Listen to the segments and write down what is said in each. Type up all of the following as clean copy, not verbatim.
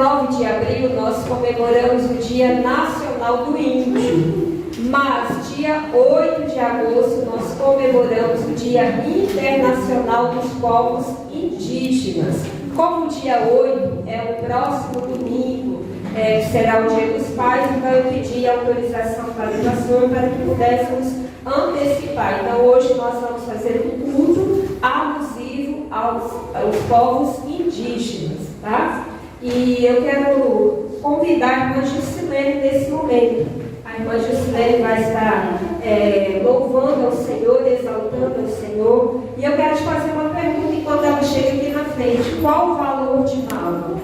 19 de abril nós comemoramos o Dia Nacional do Índio, mas dia 8 de agosto nós comemoramos o Dia Internacional dos Povos Indígenas. Como o dia 8 é o próximo domingo, será o Dia dos Pais, então eu pedi autorização para o pastor para que pudéssemos antecipar. Então hoje nós vamos fazer um culto alusivo aos povos indígenas, tá? E eu quero convidar a irmã Juscelene nesse momento. A irmã Juscelene vai estar louvando ao Senhor, exaltando ao Senhor. E eu quero te fazer uma pergunta enquanto ela chega aqui na frente. Qual o valor de uma alma?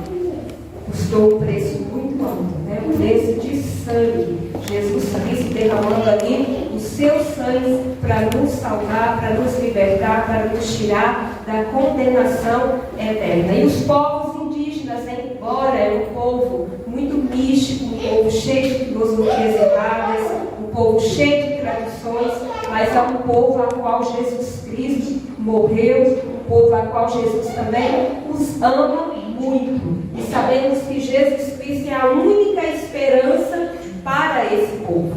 Custou um preço muito alto, né? Um preço de sangue. Jesus Cristo derramando ali o seu sangue para nos salvar, para nos libertar, para nos tirar da condenação eterna. E os povos indígenas, embora é um povo muito místico, um povo cheio de filosofias erradas, um povo cheio de tradições, mas é um povo a qual Jesus Cristo morreu, um povo a qual Jesus também os ama muito. E sabemos que Jesus Cristo é a única esperança para esse povo.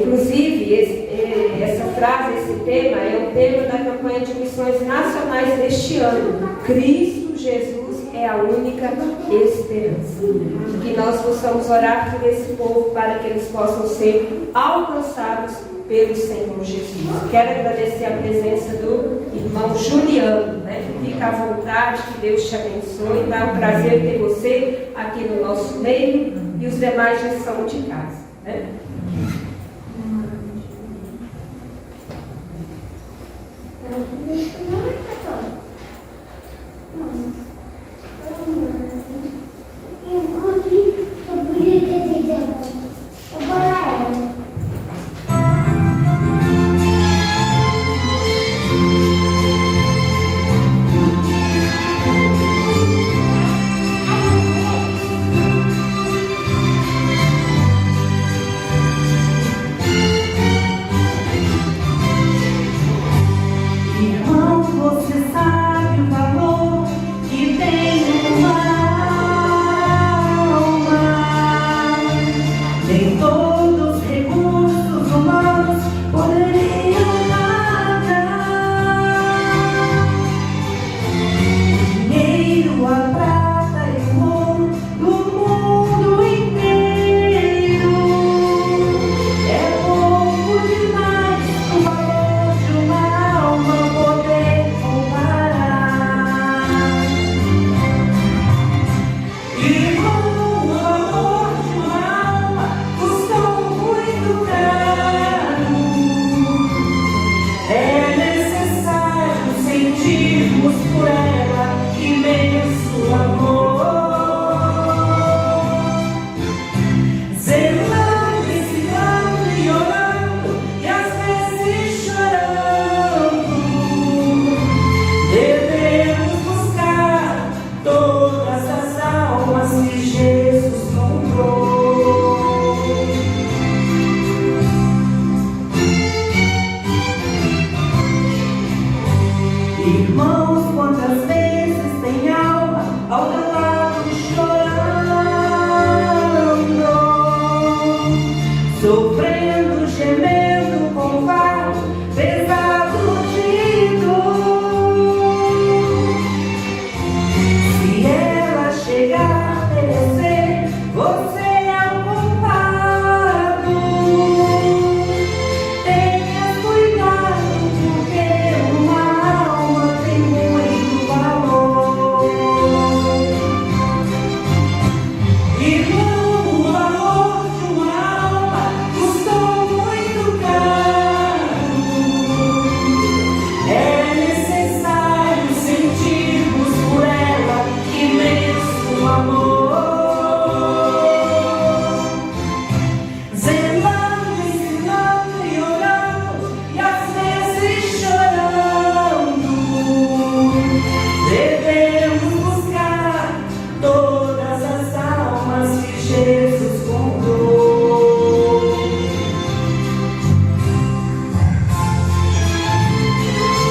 Inclusive, essa frase, esse tema, é o tema da campanha de missões nacionais deste ano. Cristo Jesus é a única esperança. Que nós possamos orar por esse povo para que eles possam ser alcançados pelo Senhor Jesus. Quero agradecer a presença do irmão Juliano, né? Fica à vontade, que Deus te abençoe. Dá um prazer ter você aqui no nosso meio e os demais já são de casa, né?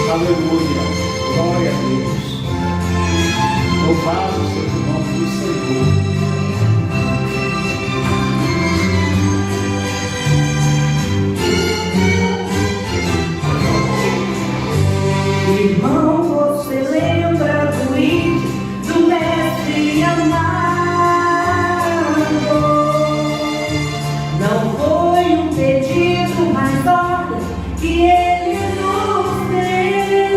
Aleluia, glória a Deus. Louvado seja o nome do do Senhor. Irmão, você lembra do índio, do mestre amado? Não foi um pedido, mas ordem que ele nos deu.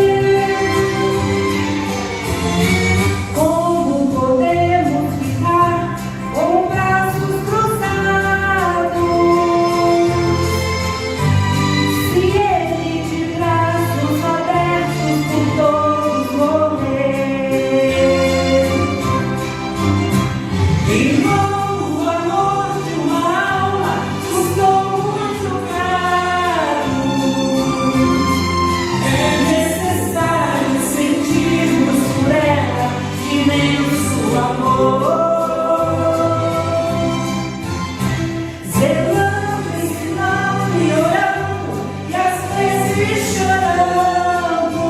Como podemos ficar com braços cruzados, se ele de braços abertos por todos morrer? Irmão, o amor de uma alma custou muito caro. É necessário sentirmos por ela imenso amor. Zelando, ensinando e orando, e às vezes chorando,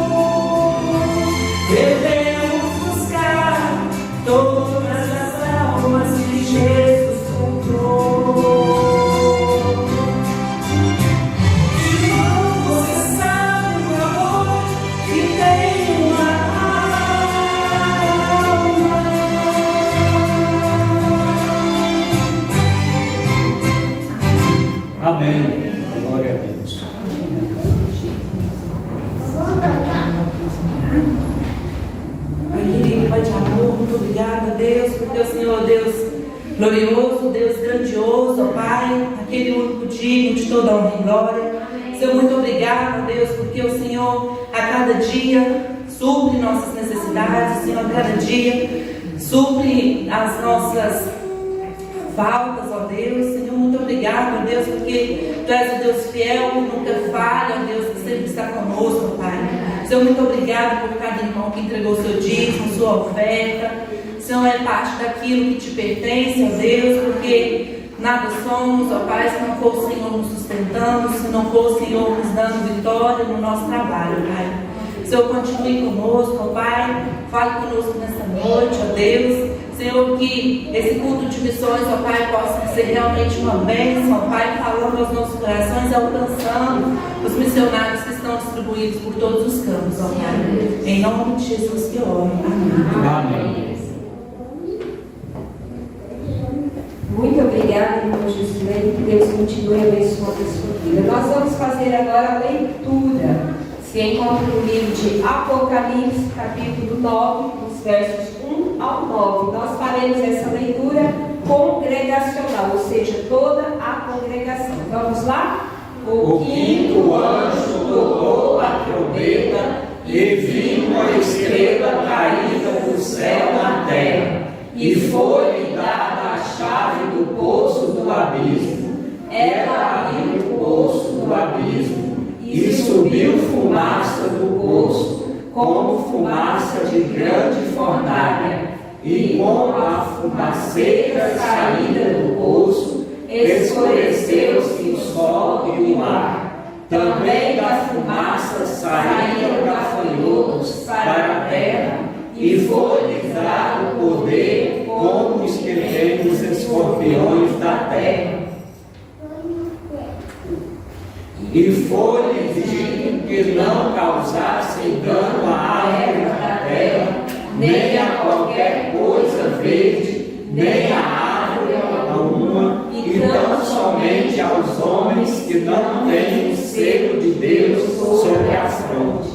devemos buscar todas as almas que Jesus comprou. Irmão, você sabe o amor que tem uma alma. Amém. Glória a Deus. Pai querido, Pai de amor, muito obrigada, Deus, porque o Senhor é Deus glorioso, Deus grandioso, ó Pai, aquele único digno de toda honra e glória. Senhor, muito obrigada, Deus, porque o Senhor a cada dia supre nossas necessidades, Senhor, a cada dia supre as nossas faltas, ó Deus. Senhor, muito obrigado, ó Deus, porque Tu és o Deus fiel, que nunca falha, ó Deus, que sempre está conosco, ó Pai. Senhor, muito obrigado por cada irmão que entregou seu dízimo, sua oferta. Senhor, é parte daquilo que te pertence, ó Deus, porque nada somos, ó Pai, se não for o Senhor nos sustentando, se não for o Senhor nos dando vitória no nosso trabalho, Pai. Senhor, continue conosco, ó Pai, fale conosco nessa noite, ó Deus. Senhor, que esse culto de missões, ó Pai, possa ser realmente uma bênção, ó Pai, falando aos nossos corações, alcançando os missionários que estão distribuídos por todos os campos, ó Pai. Em nome de Jesus que eu oro. Amém. Amém. Muito obrigada, irmão Josué, que Deus continue abençoando a sua vida. Nós vamos fazer agora a leitura. Se encontra no livro de Apocalipse, capítulo 9, os versos 1 ao 9. Nós faremos essa leitura congregacional, ou seja, toda a congregação. Vamos lá? O quinto anjo tocou a trombeta e vi uma estrela caída do céu na terra, e foi-lhe dada a chave do poço do abismo. Ela abriu o poço do abismo e subiu fumaça do poço, como fumaça de grande fornalha, e com a fumaceira saída do poço, escureceu-se o sol e o mar. Também da fumaça saíram gafanhotos para a terra, e foi-lhes dado poder como os pequenos escorpiões da terra. E foi-lhes dito que não causassem dano à árvore da terra, nem a qualquer coisa verde, nem a árvore alguma, e tão somente aos homens que não têm o selo de Deus sobre as frontes.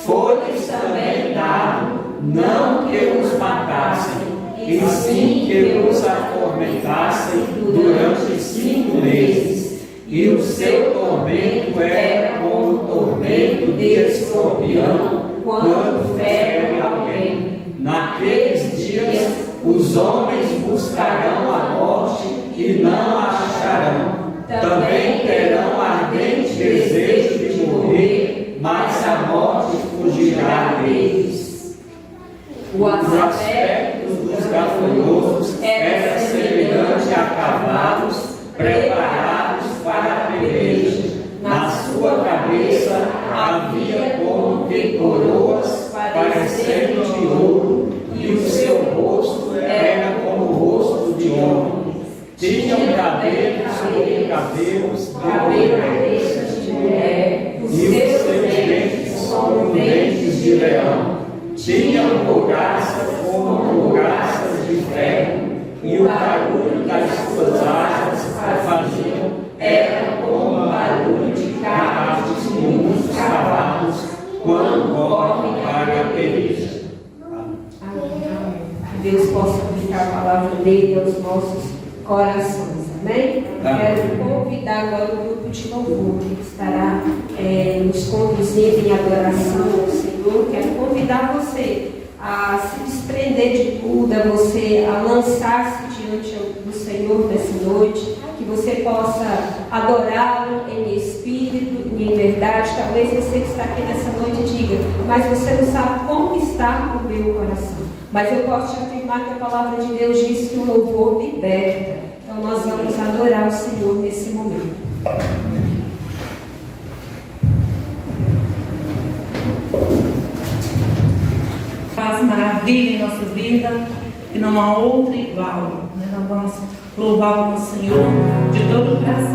Foi-lhes também dado, não que os matassem, e sim que os atormentassem durante 5 meses. E o seu tormento era como o tormento de escorpião quando fere alguém. Naqueles dias os homens buscarão a morte e não a acharão. Também terão ardente desejo de morrer, mas a morte fugirá deles. O aspecto dos gafanhotos era semelhante a cavalos preparados para a peleja. Na sua cabeça havia como que coroas parecendo de ouro, e o seu rosto era Tinham cabelos sobre cabelos de mulher, e os seus dentes como dentes de leão. Tinham couraças como couraças de ferro, e o barulho das suas asas faziam era como o barulho de carros e muitos cavalos quando correm para a peleja. Que Deus possa aplicar a palavra dele aos nossos corações, amém? Quero convidar agora o grupo de louvor que estará nos conduzindo em adoração ao Senhor. Quero convidar você a se desprender de tudo, a você a lançar-se diante do Senhor nessa noite, que você possa adorá-lo em espírito e em verdade. Talvez você que está aqui nessa noite diga, mas você não sabe conquistar o meu coração. Mas eu posso te afirmar que a palavra de Deus diz que o louvor liberta. Então nós vamos adorar o Senhor nesse momento. Faz maravilha em nossa vida e não há outra igual. Nós vamos louvar o nosso Senhor de todo o coração.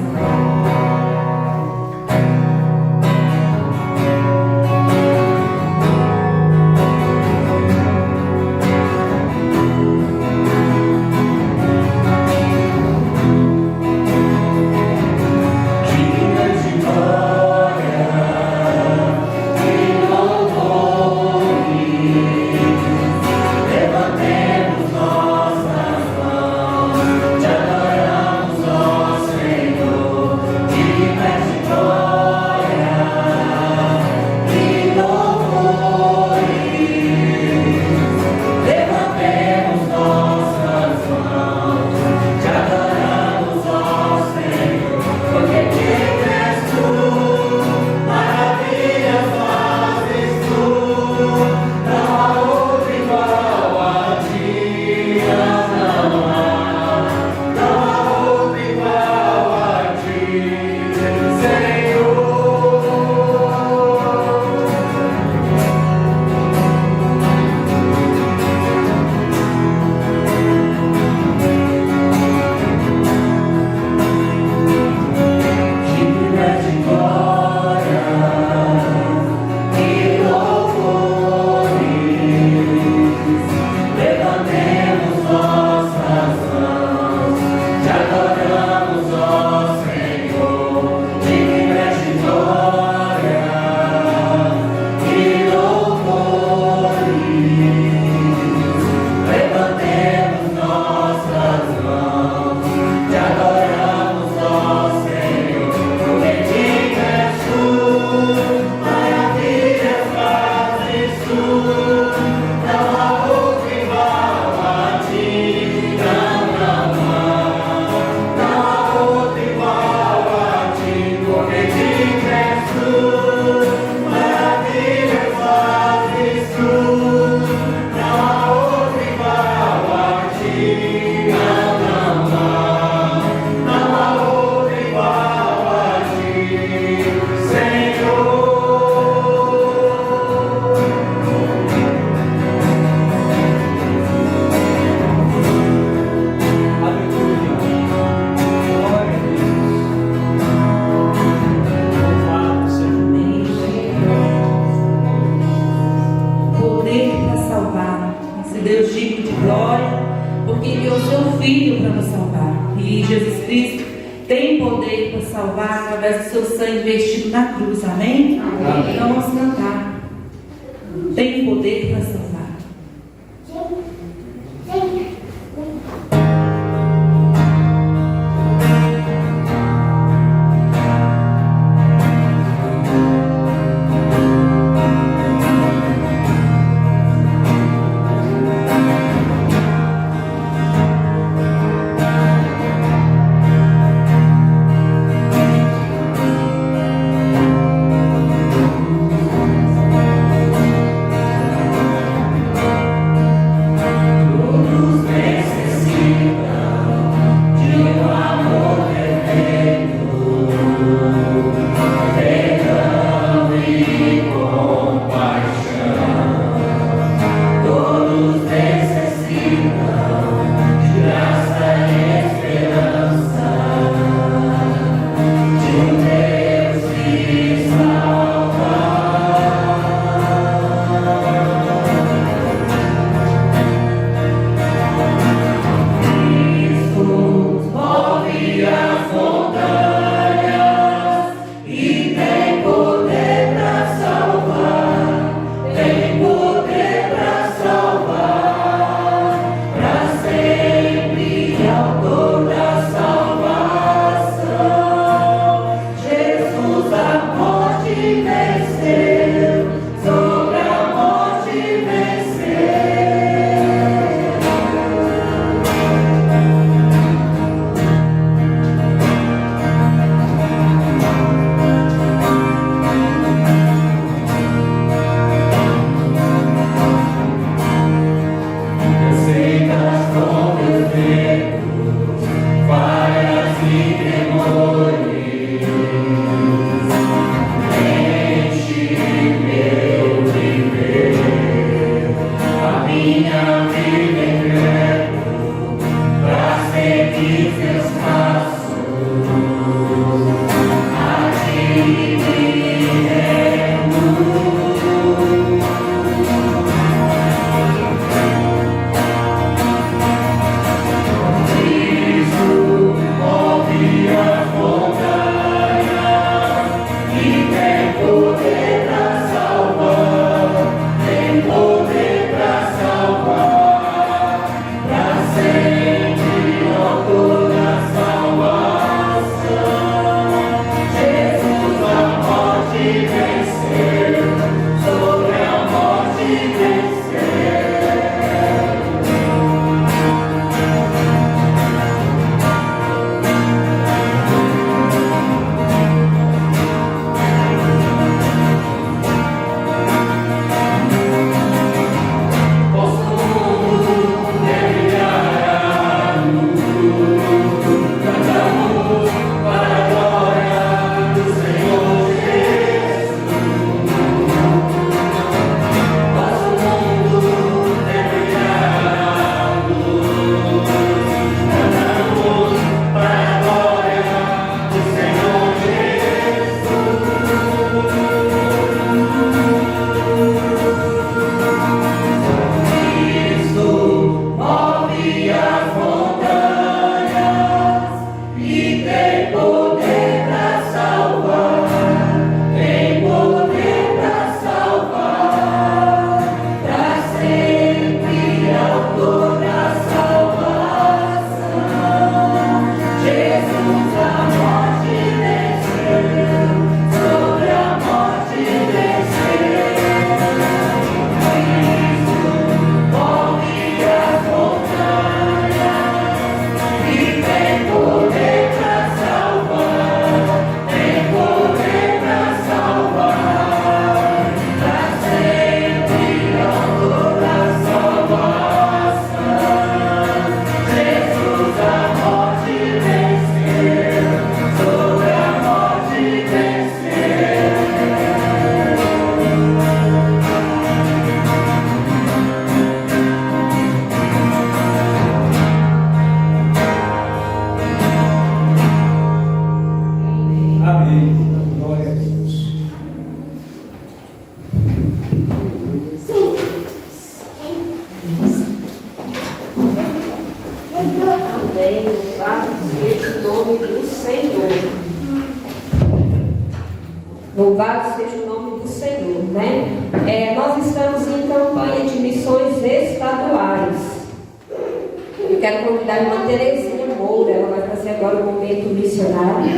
Amém. Louvado seja o nome do Senhor. Louvado seja o nome do Senhor, né? Nós estamos em campanha de missões estaduais. Eu quero convidar a irmã Terezinha Moura, ela vai fazer agora o momento missionário.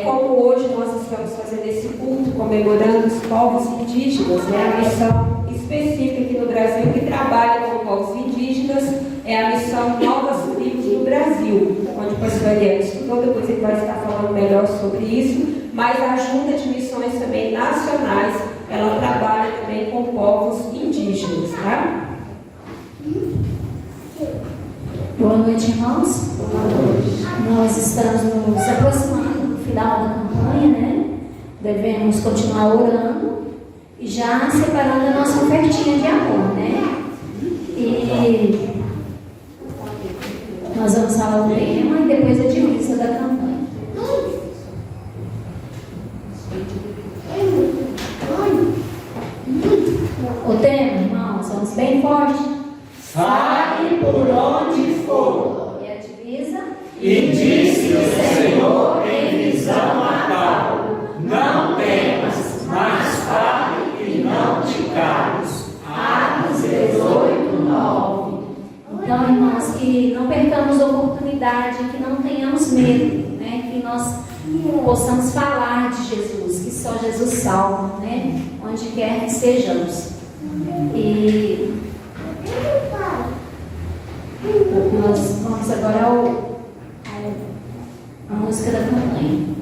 Como hoje nós estamos fazendo esse culto comemorando os povos indígenas, né? A missão específica aqui no Brasil que trabalha com povos indígenas é a missão Novas Tribos do Brasil, onde o pastor Ariel estudou, depois ele vai estar falando melhor sobre isso. Mas a Junta de Missões também nacionais, ela trabalha também com povos indígenas, tá? Boa noite, irmãos. Boa noite. Nós estamos nos aproximando do final da campanha, né? Devemos continuar orando e já separando a nossa ofertinha de amor, né? E nós vamos falar o tema e depois a divisa da campanha. O tema, irmãos, vamos bem forte. Fale por onde for. E a divisa? E disse o Senhor em visão a Paulo: não temas, mas fale e não te cales. Atos 18:9. Então, irmãos, que não percamos a oportunidade, que não tenhamos medo, né? Que nós possamos falar de Jesus, que só Jesus salva, né? Onde quer que estejamos. E nós vamos agora à música da campanha.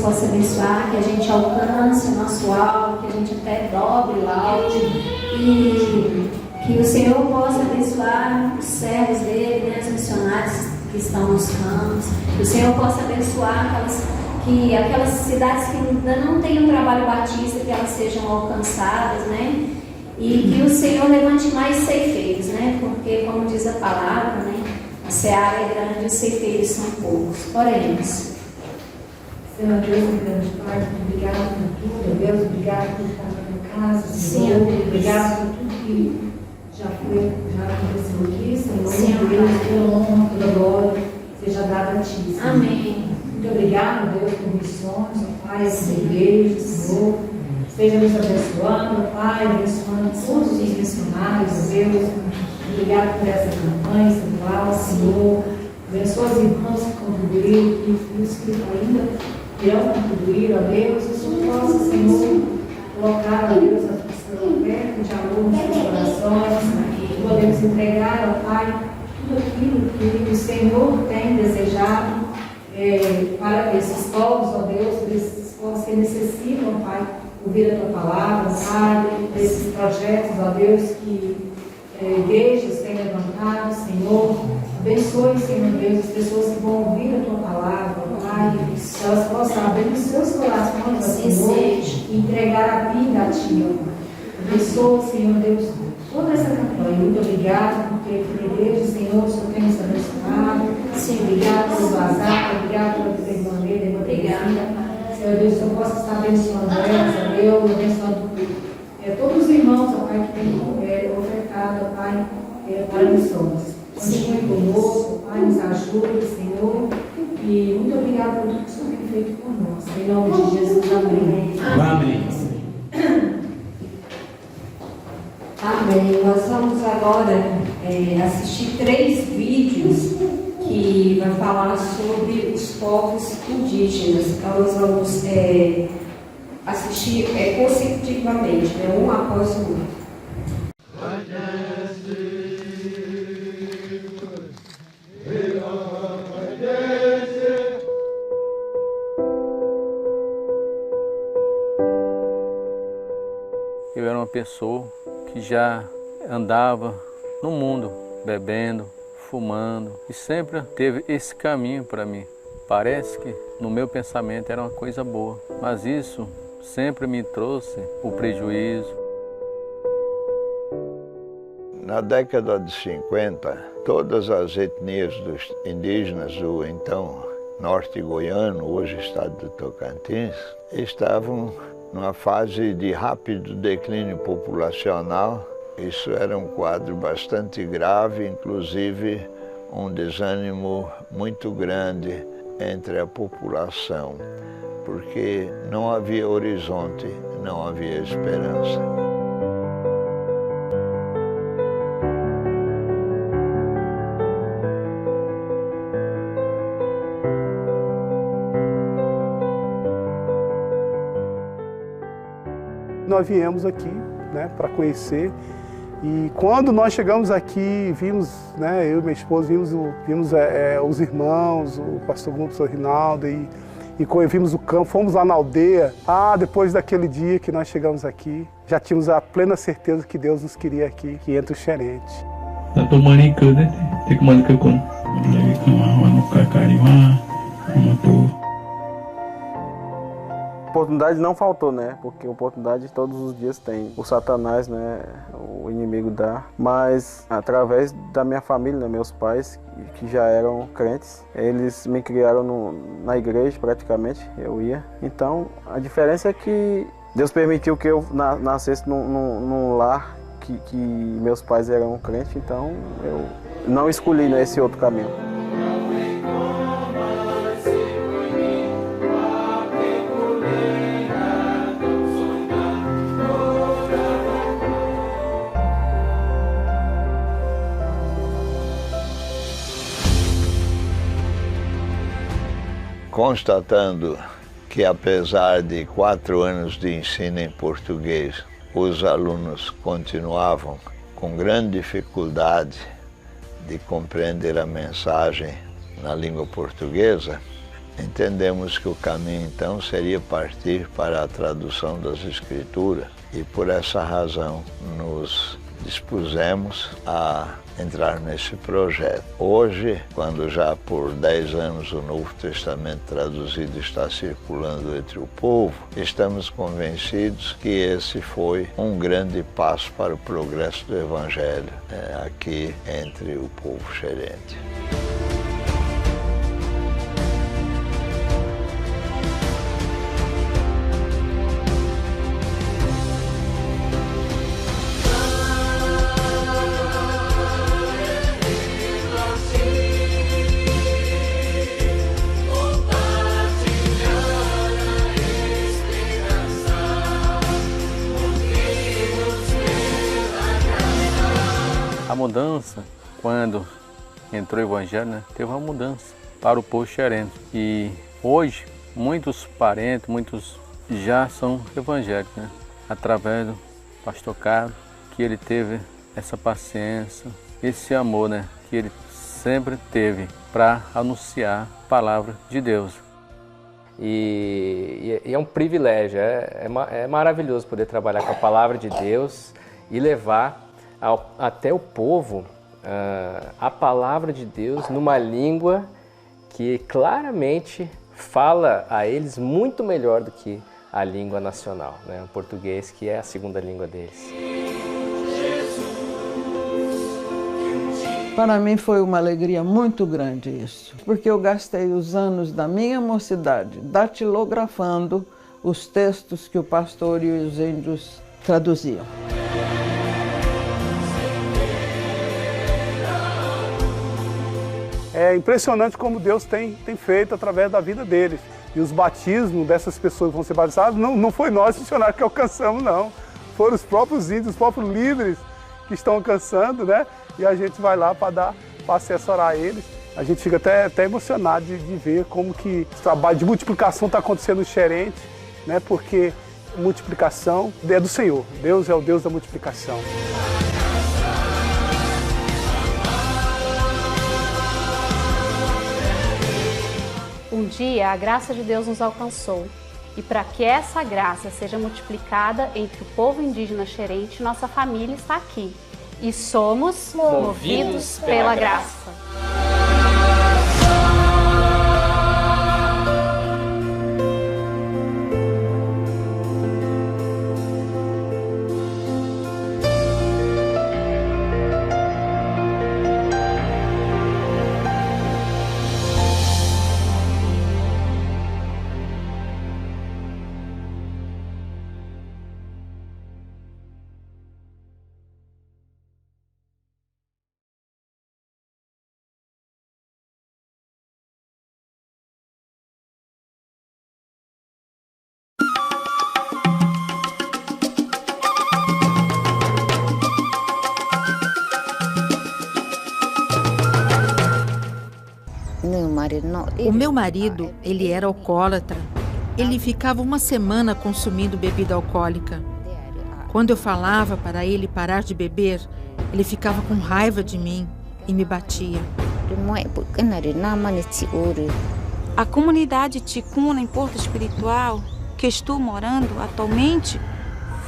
possa abençoar, que a gente alcance o nosso alvo, que a gente até dobre o alvo, e que o Senhor possa abençoar os servos dele, né, os missionários que estão nos campos, que o Senhor possa abençoar aquelas cidades que ainda não têm um trabalho batista, que elas sejam alcançadas, né? E que o Senhor levante mais ceifeiros, né? Porque, como diz a palavra, né? A seara é grande e os ceifeiros são poucos. Oremos. Senhor Deus, grande Pai, muito obrigado por tudo. Deus, obrigado por estar na tua casa. Senhor, obrigado por tudo que já aconteceu aqui. Senhor, Senhor, Deus, toda honra, toda glória seja dada a ti, Senhor. amém. Muito obrigado, Deus, por missões, ó Pai, essa igreja, Senhor. Esteja nos abençoando, ó Pai, abençoando todos os missionários, ó Deus. Obrigado por essa campanha estadual, Senhor. Abençoa os irmãos que contribuíram e os que ainda irão contribuir, ó Deus. Que o Senhor possa, Senhor, colocar, ó Deus, a tua oferta de amor nos seus corações. Que podemos entregar, ó Pai, tudo aquilo que o Senhor tem desejado para esses povos, ó Deus, para esses povos que necessitam, ó Pai, ouvir a tua palavra, Pai, desses projetos, ó Deus, que igrejas têm levantado, Senhor. Abençoe, Senhor Deus, as pessoas que vão ouvir a tua palavra, Pai, que elas possam abrir os seus corações, ó Senhor, e entregar a vida a ti, ó Pai. Abençoe, Senhor Deus, toda essa campanha. Muito obrigado, porque a igreja, Senhor, o Senhor tem nos abençoado. Senhor, obrigado pelo azar, obrigado pela tua irmã, obrigada. Senhor Deus, que eu possa estar abençoando elas, ó Deus, abençoando todos os irmãos, ó Pai, que têm ofertado, ó Pai, para missões. Continue conosco, Pai, nos ajude, Senhor. E muito obrigado por tudo que o Senhor tem feito por nós. Em nome de Jesus, amém. Amém. Amém. Nós vamos agora assistir 3 vídeos que vai falar sobre os povos indígenas. Então nós vamos assistir consecutivamente, né, um após o outro. Eu era uma pessoa que já andava no mundo, bebendo, fumando, e sempre teve esse caminho para mim. Parece que no meu pensamento era uma coisa boa, mas isso sempre me trouxe o prejuízo. Na década de 50, todas as etnias dos indígenas do então norte goiano, hoje estado do Tocantins, estavam numa fase de rápido declínio populacional. Isso era um quadro bastante grave, inclusive um desânimo muito grande entre a população, porque não havia horizonte, não havia esperança. Nós viemos aqui, né, para conhecer, e quando nós chegamos aqui, vimos, né, eu e minha esposa, vimos os irmãos, o pastor Guto, o pastor Rinaldo, e vimos o campo, fomos lá na aldeia. Depois daquele dia que nós chegamos aqui, já tínhamos a plena certeza que Deus nos queria aqui, que entre os xerentes. Oportunidade não faltou, né? Porque oportunidade todos os dias tem. O Satanás, né? O inimigo dá. Mas através da minha família, né? Meus pais, que já eram crentes, eles me criaram na igreja praticamente, eu ia. Então, a diferença é que Deus permitiu que eu nascesse num lar que meus pais eram crentes, então eu não escolhi, né, esse outro caminho. Constatando que, apesar de 4 anos de ensino em português, os alunos continuavam com grande dificuldade de compreender a mensagem na língua portuguesa, Entendemos que o caminho então seria partir para a tradução das Escrituras e por essa razão nos dispusemos a entrar nesse projeto. Hoje, quando já por 10 anos o Novo Testamento traduzido está circulando entre o povo, estamos convencidos que esse foi um grande passo para o progresso do Evangelho aqui entre o povo xerente. A mudança, quando entrou o Evangelho, né, teve uma mudança para o povo xerente. E hoje, muitos parentes, muitos já são evangélicos, né, através do pastor Carlos, que ele teve essa paciência, esse amor, né, que ele sempre teve para anunciar a palavra de Deus. E é um privilégio, é maravilhoso poder trabalhar com a palavra de Deus e levar até o povo a palavra de Deus numa língua que claramente fala a eles muito melhor do que a língua nacional, né? O português, que é a segunda língua deles. Para mim foi uma alegria muito grande isso, porque eu gastei os anos da minha mocidade datilografando os textos que o pastor e os índios traduziam. É impressionante como Deus tem feito através da vida deles. E os batismos dessas pessoas que vão ser batizadas, não foi nós, missionários, que alcançamos, não. Foram os próprios índios, os próprios líderes que estão alcançando, né? E a gente vai lá para assessorar a eles. A gente fica até emocionado de ver como que esse trabalho de multiplicação está acontecendo no xerente, né? Porque multiplicação é do Senhor. Deus é o Deus da multiplicação. Um dia a graça de Deus nos alcançou e para que essa graça seja multiplicada entre o povo indígena xerente, nossa família está aqui e somos movidos pela graça. O meu marido, ele era alcoólatra. Ele ficava uma semana consumindo bebida alcoólica. Quando eu falava para ele parar de beber, ele ficava com raiva de mim e me batia. A comunidade ticuna em Porto Espiritual, que estou morando atualmente,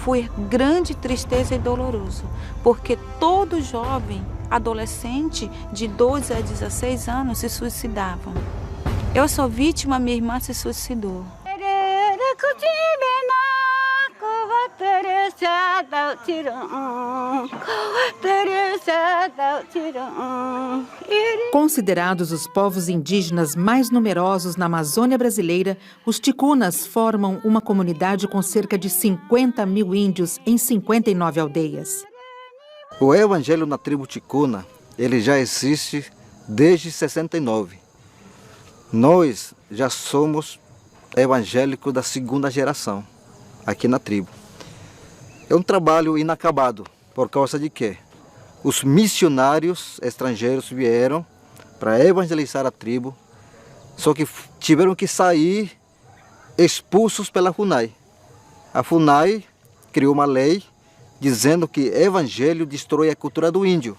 foi grande tristeza e doloroso, porque todo jovem, adolescente de 12 a 16 anos se suicidavam. Eu sou vítima, minha irmã se suicidou. Considerados os povos indígenas mais numerosos na Amazônia brasileira, os ticunas formam uma comunidade com cerca de 50 mil índios em 59 aldeias. O evangelho na tribo ticuna, ele já existe desde 69. Nós já somos evangélicos da segunda geração aqui na tribo. É um trabalho inacabado, por causa de quê? Os missionários estrangeiros vieram para evangelizar a tribo, só que tiveram que sair expulsos pela FUNAI. A FUNAI criou uma lei dizendo que evangelho destrói a cultura do índio.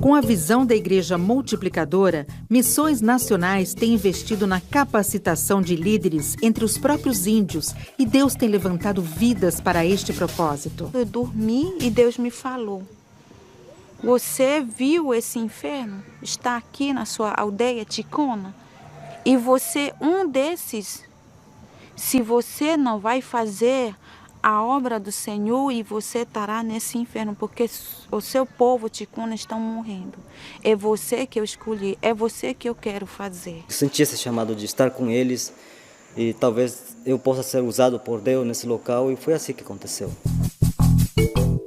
Com a visão da Igreja Multiplicadora, Missões Nacionais tem investido na capacitação de líderes entre os próprios índios e Deus tem levantado vidas para este propósito. Eu dormi e Deus me falou: você viu esse inferno? Está aqui na sua aldeia Ticuna? E você, um desses, se você não vai fazer a obra do Senhor, e você estará nesse inferno, porque o seu povo Ticuna estão morrendo. É você que eu escolhi, é você que eu quero fazer. Senti esse chamado de estar com eles e talvez eu possa ser usado por Deus nesse local, e foi assim que aconteceu.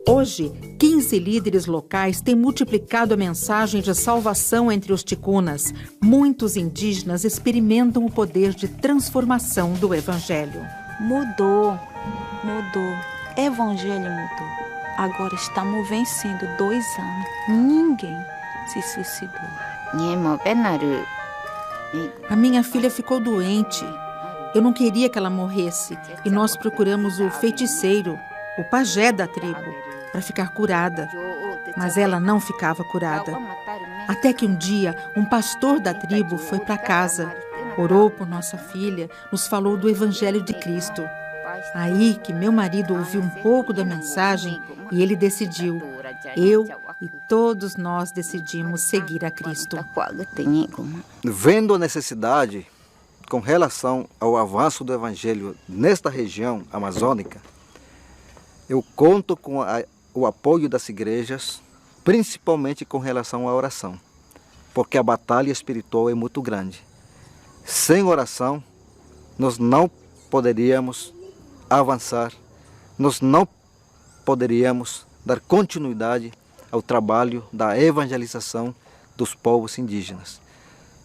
Hoje, 15 líderes locais têm multiplicado a mensagem de salvação entre os ticunas. Muitos indígenas experimentam o poder de transformação do Evangelho. Mudou. Evangelho mudou. Agora estamos vencendo 2 anos. Ninguém se suicidou. A minha filha ficou doente. Eu não queria que ela morresse e nós procuramos o feiticeiro, o pajé da tribo, para ficar curada. Mas ela não ficava curada. Até que um dia, um pastor da tribo foi para casa, orou por nossa filha, nos falou do Evangelho de Cristo. Aí que meu marido ouviu um pouco da mensagem e ele decidiu. Eu e todos nós decidimos seguir a Cristo. Vendo a necessidade com relação ao avanço do Evangelho nesta região amazônica, eu conto com o apoio das igrejas, principalmente com relação à oração, porque a batalha espiritual é muito grande. Sem oração, nós não poderíamos avançar, nós não poderíamos dar continuidade ao trabalho da evangelização dos povos indígenas.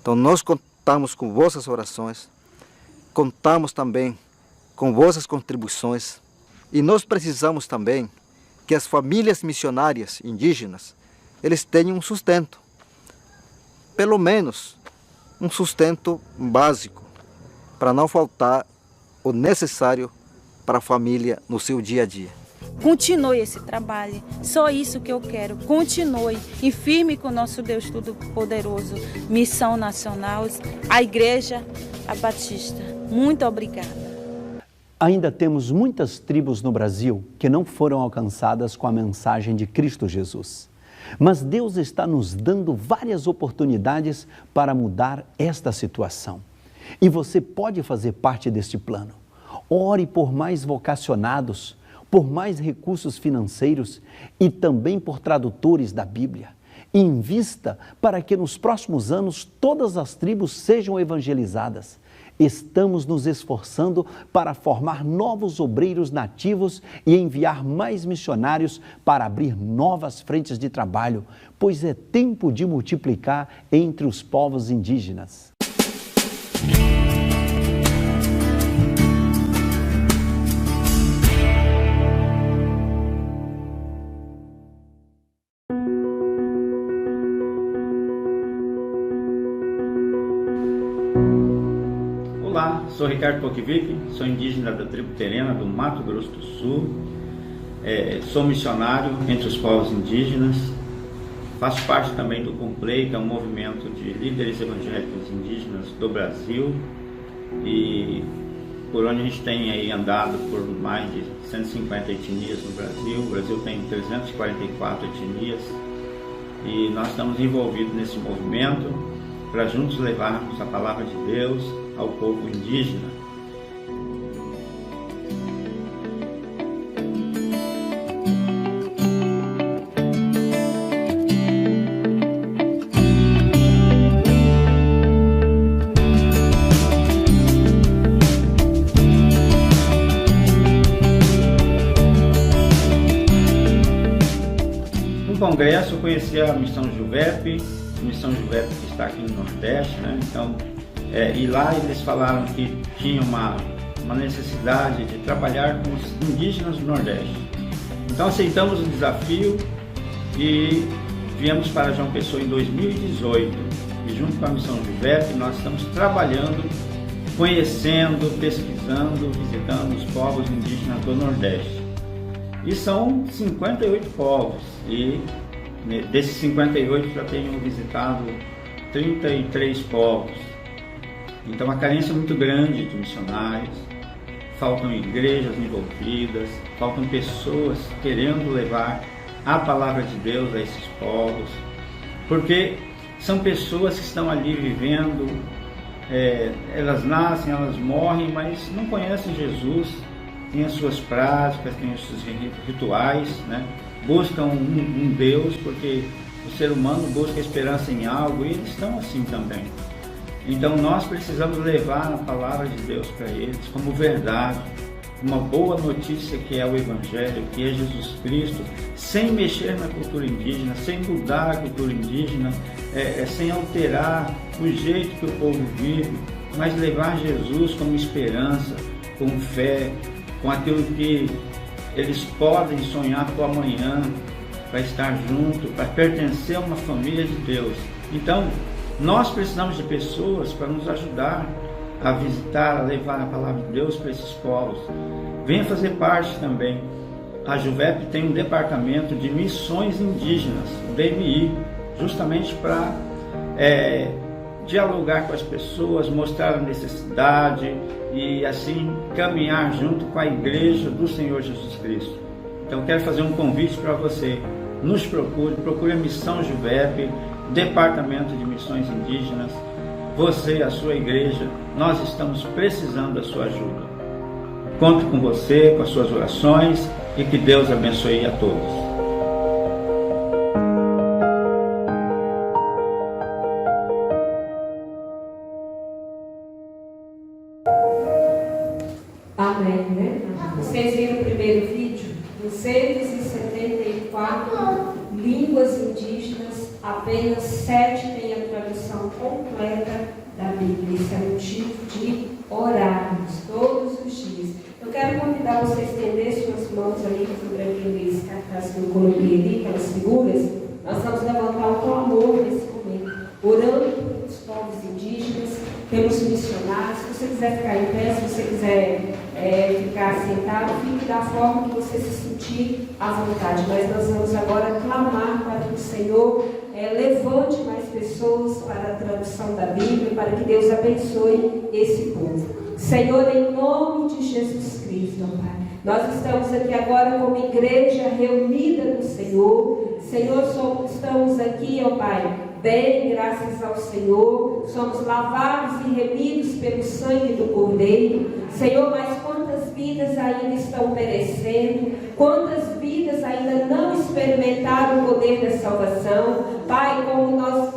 Então nós contamos com vossas orações, contamos também com vossas contribuições, e nós precisamos também que as famílias missionárias indígenas, eles tenham um sustento, pelo menos um sustento básico, para não faltar o necessário para a família no seu dia a dia. Continue esse trabalho, só isso que eu quero. Continue e firme com o nosso Deus Todo-Poderoso. Missão Nacional, a Igreja a Batista. Muito obrigada. Ainda temos muitas tribos no Brasil que não foram alcançadas com a mensagem de Cristo Jesus. Mas Deus está nos dando várias oportunidades para mudar esta situação. E você pode fazer parte deste plano. Ore por mais vocacionados, por mais recursos financeiros e também por tradutores da Bíblia. Invista para que nos próximos anos todas as tribos sejam evangelizadas. Estamos nos esforçando para formar novos obreiros nativos e enviar mais missionários para abrir novas frentes de trabalho, pois é tempo de multiplicar entre os povos indígenas. Olá, sou Ricardo Poquivic, sou indígena da tribo Terena do Mato Grosso do Sul, sou missionário entre os povos indígenas, faço parte também do CUMPLEI, que é um movimento de líderes evangélicos indígenas do Brasil, e por onde a gente tem aí andado por mais de 150 etnias no Brasil. O Brasil tem 344 etnias e nós estamos envolvidos nesse movimento para juntos levarmos a palavra de Deus ao povo indígena. No congresso eu conheci a Missão Juvep, que está aqui no Nordeste, né? Então, e lá eles falaram que tinha uma necessidade de trabalhar com os indígenas do Nordeste. Então aceitamos o desafio e viemos para João Pessoa em 2018. E junto com a Missão Juvep nós estamos trabalhando, conhecendo, pesquisando, visitando os povos indígenas do Nordeste. E são 58 povos e Desses 58 já tenho visitado 33 povos. Então a carência é muito grande de missionários, faltam igrejas envolvidas, faltam pessoas querendo levar a palavra de Deus a esses povos, porque são pessoas que estão ali vivendo, elas nascem, elas morrem, mas não conhecem Jesus, têm as suas práticas, têm os seus rituais, né? Buscam um Deus, porque o ser humano busca esperança em algo e eles estão assim também. Então nós precisamos levar a palavra de Deus para eles como verdade, uma boa notícia que é o Evangelho, que é Jesus Cristo, sem mexer na cultura indígena, sem mudar a cultura indígena, sem alterar o jeito que o povo vive, mas levar Jesus como esperança, com fé, com aquilo que eles podem sonhar para o amanhã, para estar junto, para pertencer a uma família de Deus. Então, nós precisamos de pessoas para nos ajudar a visitar, a levar a palavra de Deus para esses povos. Venha fazer parte também. A Juvep tem um departamento de missões indígenas, o DMI, justamente para dialogar com as pessoas, mostrar a necessidade e assim caminhar junto com a igreja do Senhor Jesus Cristo. Então quero fazer um convite para você. Nos procure a Missão Juvep, Departamento de Missões Indígenas. Você, a sua igreja, nós estamos precisando da sua ajuda. Conto com você, com as suas orações e que Deus abençoe a todos. Amém, né? Vocês viram o primeiro vídeo? 274 línguas indígenas, apenas 7 têm a tradução completa da Bíblia. Isso é motivo de orarmos todos os dias. Eu quero convidar você a estender suas mãos ali sobre aqueles cartazes que eu coloquei ali, aquelas figuras. Nós vamos levantar um clamor nesse momento, orando pelos povos indígenas, pelos missionários. Se você quiser ficar em pé, se você quiser ficar sentado, fique da forma que você se sentir à vontade. Mas nós vamos agora clamar para que o Senhor levante mais pessoas para a tradução da Bíblia, para que Deus abençoe esse povo. Senhor, em nome de Jesus Cristo, ó Pai, nós estamos aqui agora como igreja reunida no Senhor. Senhor, estamos aqui, ó Pai, bem, graças ao Senhor, somos lavados e remidos pelo sangue do Cordeiro. Senhor, mas quantas vidas ainda estão perecendo, quantas vidas ainda não experimentaram o poder da salvação. Pai, como nós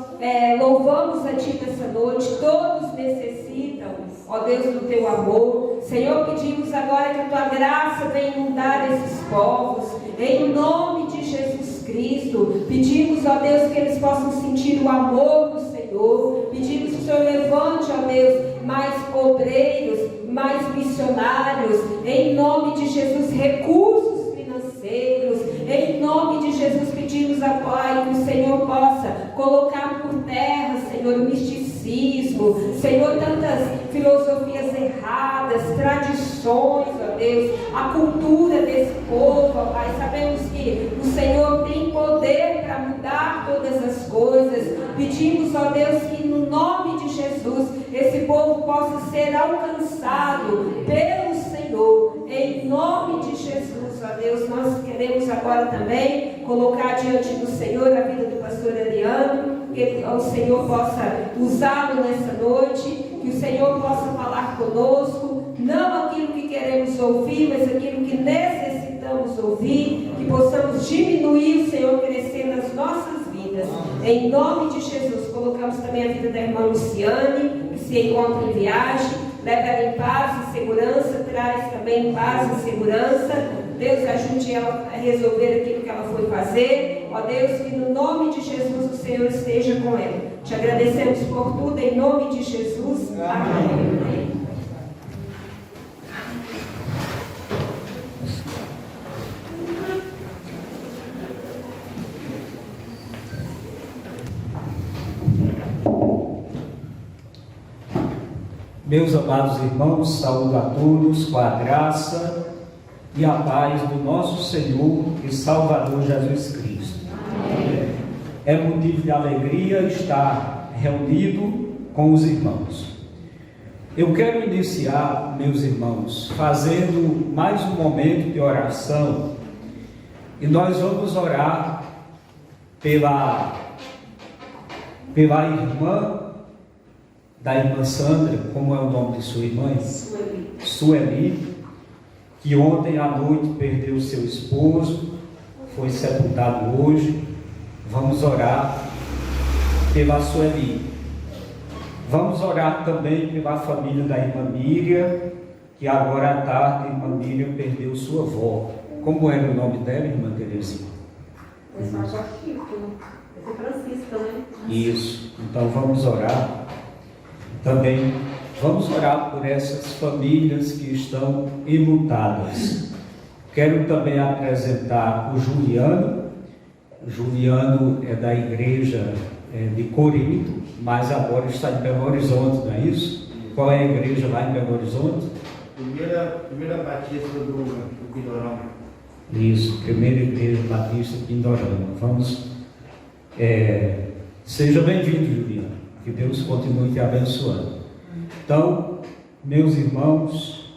louvamos a Ti nessa noite, todos necessitam, ó Deus, do Teu amor. Senhor, pedimos agora que a Tua graça venha inundar esses povos, em nome de Jesus Cristo. Pedimos, ó Deus, que eles possam sentir o amor do Senhor. Pedimos que o Senhor levante, ó Deus, mais obreiros, mais missionários, em nome de Jesus, recursos financeiros, em nome de Jesus, pedimos a Pai que o Senhor possa colocar por terra, Senhor, o misticismo, Senhor, tantas filosofias erradas, tradições, ó Deus, a cultura desse povo, ó Pai. Sabemos que o Senhor tem poder para mudar todas as coisas. Pedimos, ó Deus, que no nome de Jesus esse povo possa ser alcançado pelo Senhor, em nome de Jesus, ó Deus. Nós queremos agora também colocar diante do Senhor a vida do pastor Ariano, que o Senhor possa usá-lo nessa noite, que o Senhor possa falar conosco, não aquilo que queremos ouvir, mas aquilo que necessitamos ouvir, que possamos diminuir, o Senhor crescer nas nossas vidas. Em nome de Jesus, colocamos também a vida da irmã Luciane, que se encontra em viagem. Leva ela em paz e segurança, traz também paz e segurança. Deus, ajude ela a resolver aquilo que ela foi fazer. Ó Deus, que no nome de Jesus o Senhor esteja com ela. Te agradecemos por tudo, em nome de Jesus. Amém. Meus amados irmãos, saúdo a todos com a graça e a paz do nosso Senhor e Salvador Jesus Cristo. Amém. é motivo de alegria estar reunido com os irmãos. Eu quero iniciar, meus irmãos, fazendo mais um momento de oração, e nós vamos orar pela irmã da irmã Sandra, como é o nome de sua irmã? Sueli, que ontem à noite perdeu seu esposo, foi sepultado hoje. Vamos orar pela Sueli. Vamos orar também pela família da irmã Miriam, que agora à tarde a irmã Miriam perdeu sua avó. Como era o nome dela, irmã Terezinha? Francisca, né? Isso. Então vamos orar. Também vamos orar por essas famílias que estão enlutadas. Quero também apresentar o Juliano. O Juliano é da igreja de Corinto, mas agora está em Belo Horizonte, não é isso? Qual é a igreja lá em Belo Horizonte? Primeira Batista do Pindorama. Isso, primeira igreja Batista Pindorama. Vamos. Seja bem-vindo, Juliano. Que Deus continue te abençoando. Então, meus irmãos,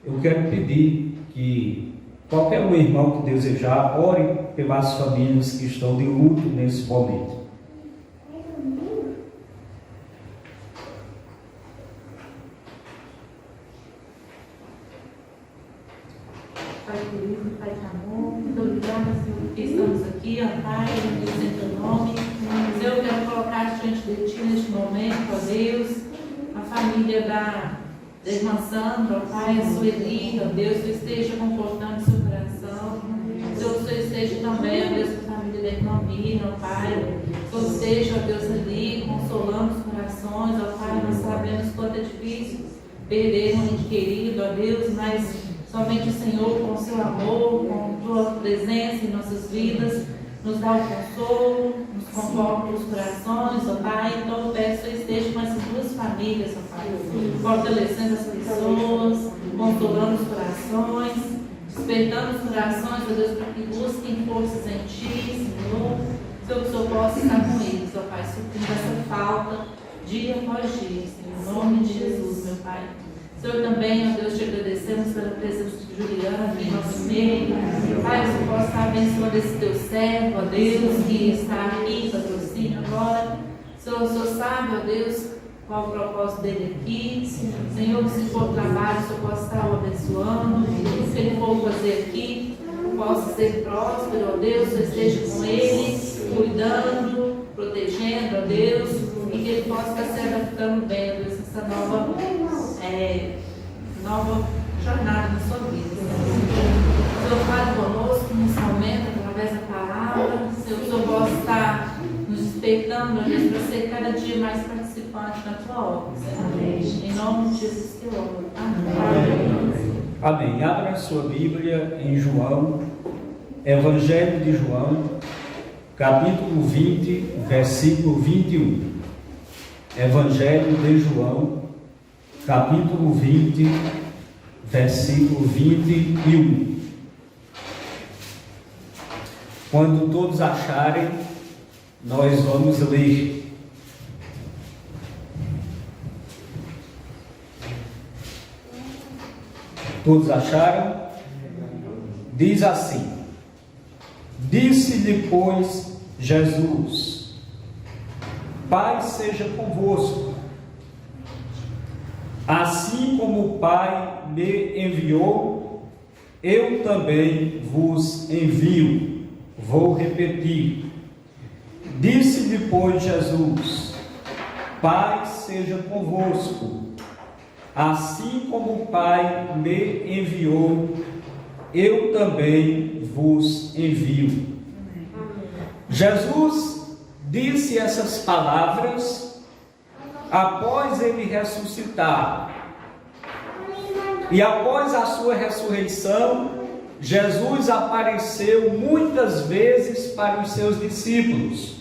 eu quero pedir que qualquer um irmão que desejar, ore pelas famílias que estão de luto nesse momento. Pai querido, Pai de amor, muito obrigada, Senhor, porque estamos aqui, ó Pai, em teu nome. Senhor, eu quero colocar diante de Ti neste momento, ó Deus, a família da irmã Sandra, ó Pai, a Sueli, ó Deus, que esteja confortando seu coração. Senhor, que o Senhor esteja também, ó Deus, com a família da irmã Miriam, ó Pai. Que o Senhor esteja, ó Deus, ali, consolando os corações, ó Pai. Nós sabemos quanto é difícil perder um ente querido, ó Deus, mas somente o Senhor, com o seu amor, com a tua presença em nossas vidas, nos dá o consolo, nos conforta os corações, ó Pai. Então eu peço que esteja com essas duas famílias, ó Pai, fortalecendo as pessoas, consolando os corações, despertando os corações, ó Deus, para que busquem forças em Ti, Senhor. Que o Senhor possa estar com eles, ó Pai, suprindo essa falta dia após dia, Senhor, em nome de Jesus, meu Pai. Senhor, também, ó Deus, te agradecemos pela presença de Juliana aqui em nosso meio. Pai, que o Senhor possa estar abençoando esse teu servo, ó Deus, que está aqui, patrocínio agora. Senhor, o Senhor sabe, ó Deus, qual o propósito dele aqui. Senhor, que se for trabalho, o Senhor possa estar o abençoando. Tudo que ele for fazer aqui possa ser próspero, ó Deus, que esteja com ele, cuidando, protegendo, ó Deus, e que ele possa estar se adaptando bem, ó Deus, essa nova jornada na sua vida. Senhor, fale conosco nesse momento, através da palavra. Senhor, o Senhor possa estar nos despertando, ó Deus, para ser cada dia mais participante da tua obra. Senhor. Em nome de Jesus que eu oro. Amém. Amém. Abra a sua Bíblia em João, Evangelho de João, capítulo 20, versículo 21. Evangelho de João, capítulo 20, versículo 21. Quando todos acharem, nós vamos ler. Todos acharam? Diz assim: disse-lhe, pois, Jesus: Pai seja convosco. Assim como o Pai me enviou, eu também vos envio. Vou repetir. Disse-lhe, pois, Jesus: Pai seja convosco. Assim como o Pai me enviou, eu também vos envio. Jesus disse essas palavras após ele ressuscitar. E após a sua ressurreição, Jesus apareceu muitas vezes para os seus discípulos.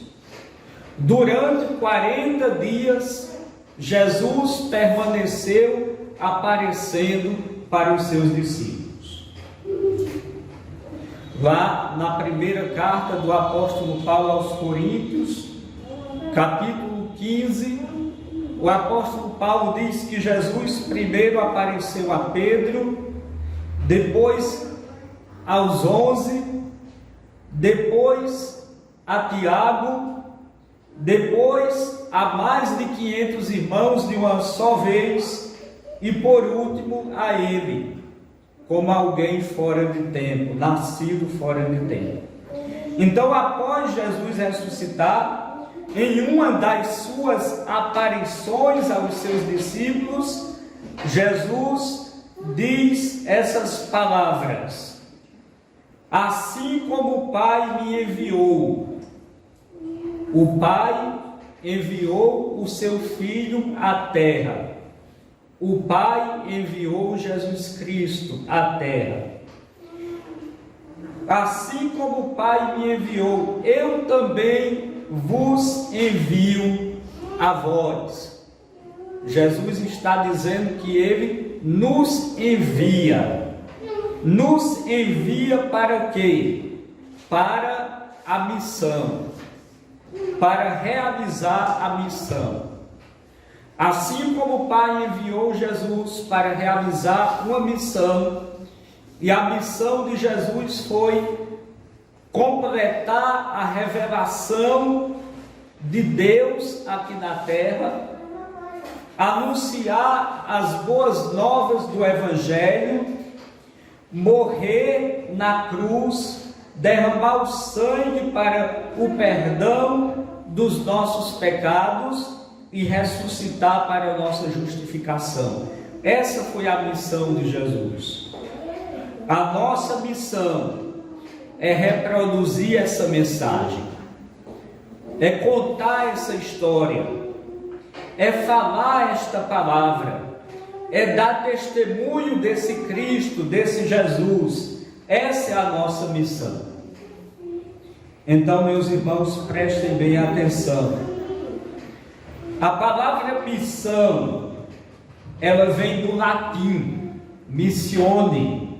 Durante 40 dias, Jesus permaneceu aparecendo para os seus discípulos. lá na primeira carta do apóstolo Paulo aos Coríntios, capítulo 15, o apóstolo Paulo diz que Jesus primeiro apareceu a Pedro, depois aos 11, depois a Tiago, depois a mais de 500 irmãos de uma só vez e por último a ele, como alguém fora de tempo, nascido fora de tempo. Então, após Jesus ressuscitar, em uma das suas aparições aos seus discípulos, Jesus diz essas palavras: assim como o Pai me enviou, o Pai enviou o seu Filho à terra. O Pai enviou Jesus Cristo à terra. Assim como o Pai me enviou, eu também vos envio a vós. Jesus está dizendo que Ele nos envia. Nos envia para quê? Para a missão. Para realizar a missão. Assim como o Pai enviou Jesus para realizar uma missão, e a missão de Jesus foi completar a revelação de Deus aqui na terra, anunciar as boas novas do Evangelho, morrer na cruz, derramar o sangue para o perdão dos nossos pecados e ressuscitar para a nossa justificação. Essa foi a missão de Jesus. A nossa missão é reproduzir essa mensagem, é contar essa história, é falar esta palavra, é dar testemunho desse Cristo, desse Jesus. Essa é a nossa missão. Então, meus irmãos, prestem bem atenção. A palavra missão, ela vem do latim, missione.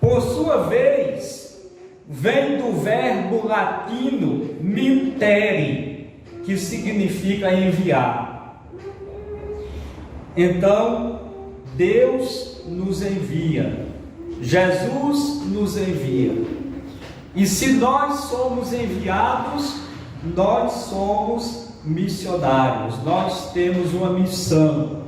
Por sua vez, vem do verbo latino mittere, que significa enviar. Então, Deus nos envia, Jesus nos envia. E se nós somos enviados, nós somos missionários, nós temos uma missão.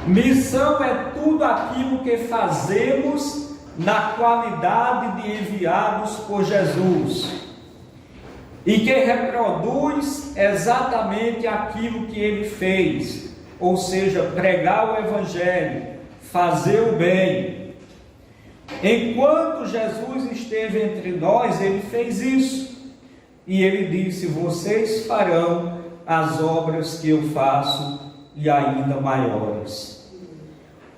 Missão é tudo aquilo que fazemos na qualidade de enviados por Jesus e que reproduz exatamente aquilo que ele fez, ou seja, pregar o Evangelho, fazer o bem. Enquanto Jesus esteve entre nós, ele fez isso. E ele disse: vocês farão as obras que eu faço e ainda maiores.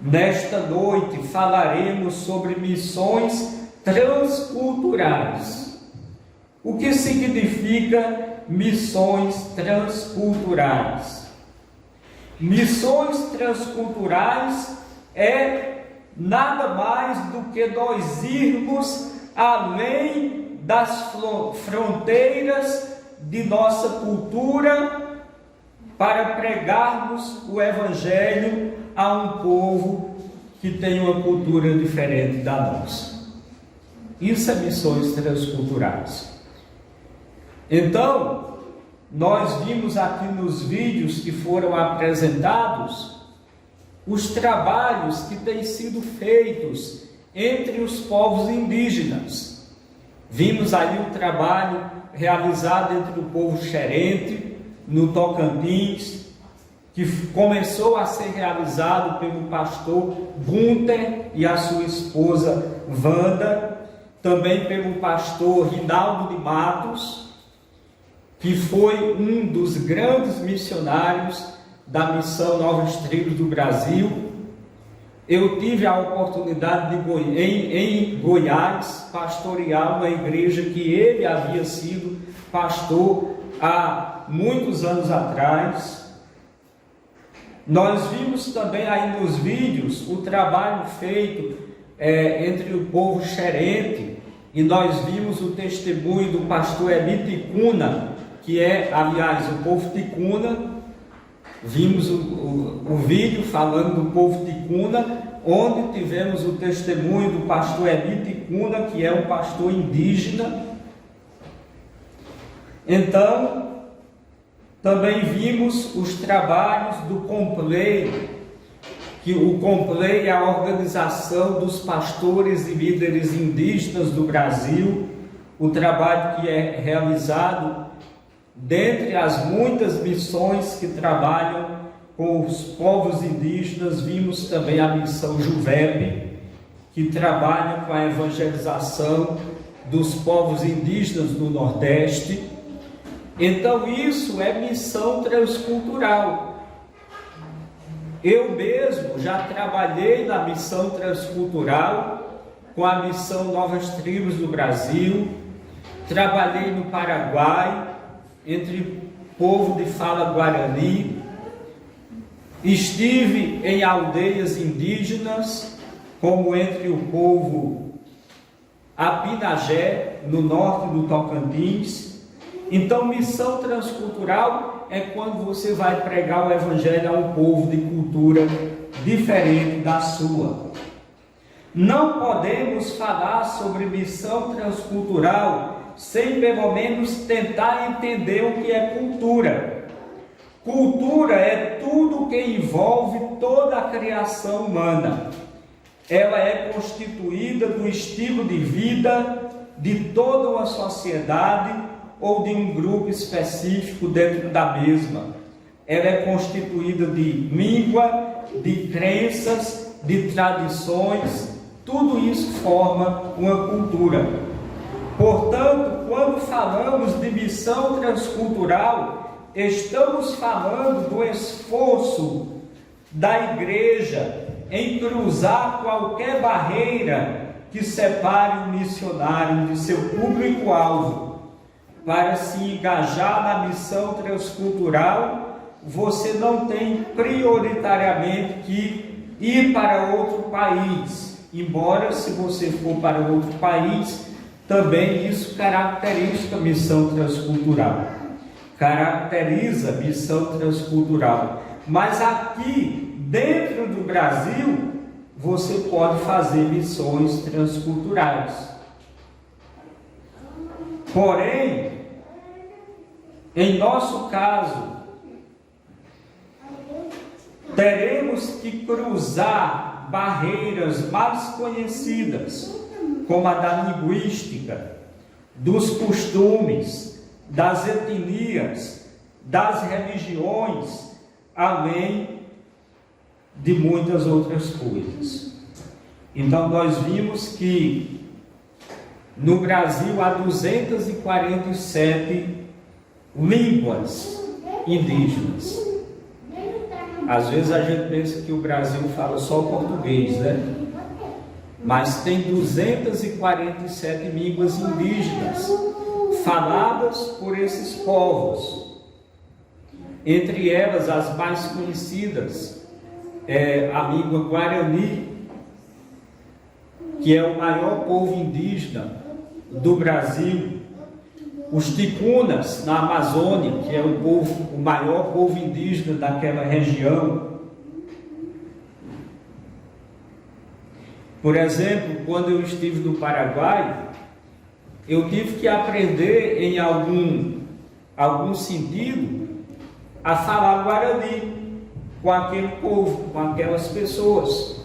Nesta noite falaremos sobre missões transculturais. O que significa missões transculturais? Missões transculturais é nada mais do que nós irmos além das fronteiras de nossa cultura para pregarmos o Evangelho a um povo que tem uma cultura diferente da nossa. Isso é missões transculturais. Então, nós vimos aqui nos vídeos que foram apresentados os trabalhos que têm sido feitos entre os povos indígenas. Vimos ali o trabalho realizado entre o povo xerente, no Tocantins, que começou a ser realizado pelo pastor Gunter e a sua esposa Wanda, também pelo pastor Rinaldo de Matos, que foi um dos grandes missionários da missão Novos Tribos do Brasil. Eu tive a oportunidade de em Goiás pastorear uma igreja que ele havia sido pastor há muitos anos atrás. Nós vimos também aí nos vídeos o trabalho feito entre o povo xerente, e nós vimos o testemunho do pastor Eli Ticuna, que é, aliás, o povo ticuna. Vimos o vídeo falando do povo ticuna, onde tivemos o testemunho do pastor Eli Ticuna, que é um pastor indígena. Então, também vimos os trabalhos do Complei, que o Complei é a organização dos pastores e líderes indígenas do Brasil, o trabalho que é realizado dentre as muitas missões que trabalham com os povos indígenas. Vimos também a missão Juvep, que trabalha com a evangelização dos povos indígenas do Nordeste. Então isso é missão transcultural. Eu mesmo já trabalhei na missão transcultural com a missão Novas Tribos do Brasil, trabalhei no Paraguai entre povo de fala guarani, estive em aldeias indígenas, como entre o povo Apinagé, no norte do Tocantins. Então, missão transcultural é quando você vai pregar o evangelho a um povo de cultura diferente da sua. Não podemos falar sobre missão transcultural sem pelo menos tentar entender o que é cultura. Cultura é tudo que envolve toda a criação humana. Ela é constituída do estilo de vida de toda uma sociedade ou de um grupo específico dentro da mesma. Ela é constituída de língua, de crenças, de tradições, tudo isso forma uma cultura. Portanto, quando falamos de missão transcultural, estamos falando do esforço da igreja em cruzar qualquer barreira que separe o missionário de seu público-alvo. Para se engajar na missão transcultural, você não tem prioritariamente que ir para outro país, embora se você for para outro país, também isso caracteriza a missão transcultural. Caracteriza a missão transcultural. Mas aqui, dentro do Brasil, você pode fazer missões transculturais. Porém, em nosso caso, teremos que cruzar barreiras mais conhecidas, como a da linguística, dos costumes, das etnias, das religiões, além de muitas outras coisas. Então nós vimos que no Brasil há 247 línguas indígenas. Às vezes a gente pensa que o Brasil fala só português, né? Mas tem 247 línguas indígenas faladas por esses povos. Entre elas, as mais conhecidas é a língua Guarani, que é o maior povo indígena do Brasil. Os ticunas, na Amazônia, que é o maior povo indígena daquela região. Por exemplo, quando eu estive no Paraguai, eu tive que aprender em algum sentido a falar Guarani com aquele povo, com aquelas pessoas,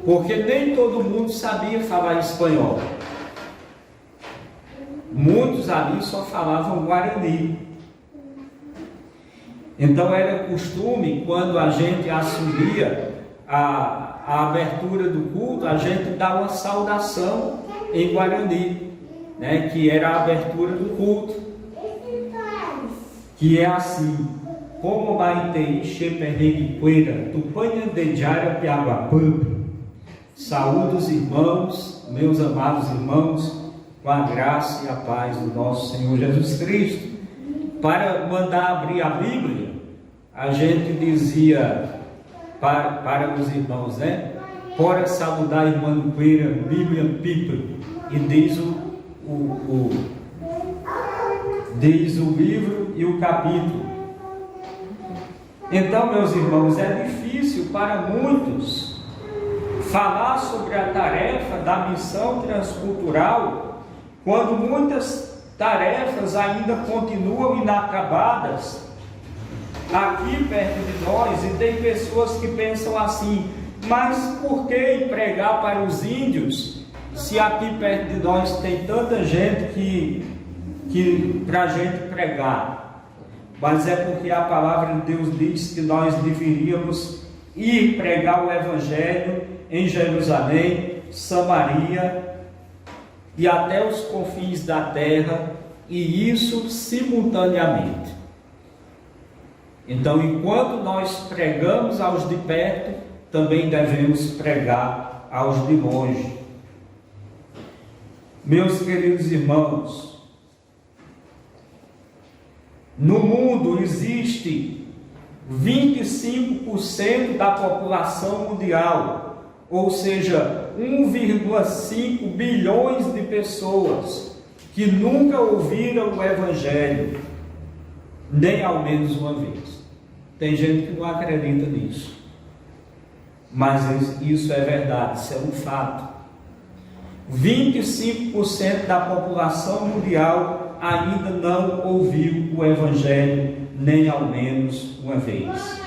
porque nem todo mundo sabia falar espanhol. Muitos ali só falavam Guarani. Então era costume, quando a gente assumia a abertura do culto, a gente dá uma saudação em Guarani, né, que era a abertura do culto, que é assim: como maitei xeperreguiqueira, tupanha de jara piaguapampi. Saúde os irmãos, meus amados irmãos, com a graça e a paz do nosso Senhor Jesus Cristo. Para mandar abrir a Bíblia, a gente dizia para os irmãos, né? Bora saudar a irmã Nuqueira, Bíblia Piper, e diz o livro e o capítulo. Então, meus irmãos, é difícil para muitos falar sobre a tarefa da missão transcultural quando muitas tarefas ainda continuam inacabadas aqui perto de nós, e tem pessoas que pensam assim: mas por que pregar para os índios se aqui perto de nós tem tanta gente que para a gente pregar? Mas é porque a palavra de Deus diz que nós deveríamos ir pregar o Evangelho em Jerusalém, Samaria e até os confins da terra, e isso simultaneamente. Então, enquanto nós pregamos aos de perto, também devemos pregar aos de longe. Meus queridos irmãos, no mundo existe 25% da população mundial, ou seja, 1,5 bilhões de pessoas que nunca ouviram o Evangelho, nem ao menos uma vez. Tem gente que não acredita nisso, mas isso é verdade, isso é um fato. 25% da população mundial ainda não ouviu o Evangelho, nem ao menos uma vez.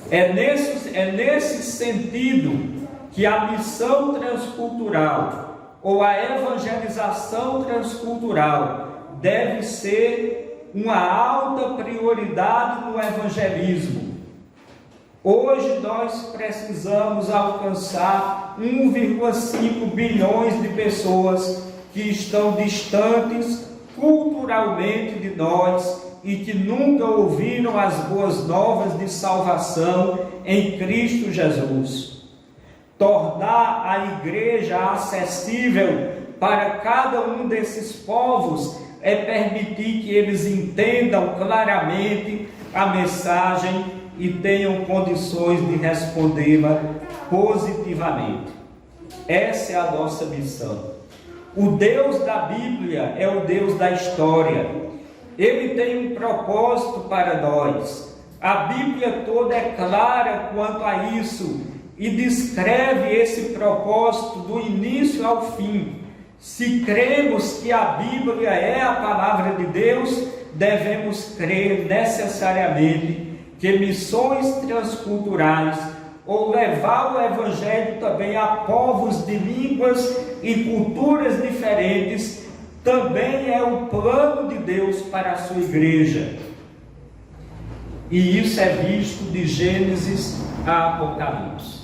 É nesse sentido que a missão transcultural, ou a evangelização transcultural, deve ser uma alta prioridade no evangelismo. Hoje nós precisamos alcançar 1,5 bilhões de pessoas que estão distantes culturalmente de nós e que nunca ouviram as boas novas de salvação em Cristo Jesus. Tornar a igreja acessível para cada um desses povos é permitir que eles entendam claramente a mensagem e tenham condições de respondê-la positivamente. Essa é a nossa missão. O Deus da Bíblia é o Deus da história. Ele tem um propósito para nós. A Bíblia toda é clara quanto a isso e descreve esse propósito do início ao fim. Se cremos que a Bíblia é a palavra de Deus, devemos crer necessariamente que missões transculturais, ou levar o Evangelho também a povos de línguas e culturas diferentes, também é o plano de Deus para a sua igreja. E isso é visto de Gênesis a Apocalipse.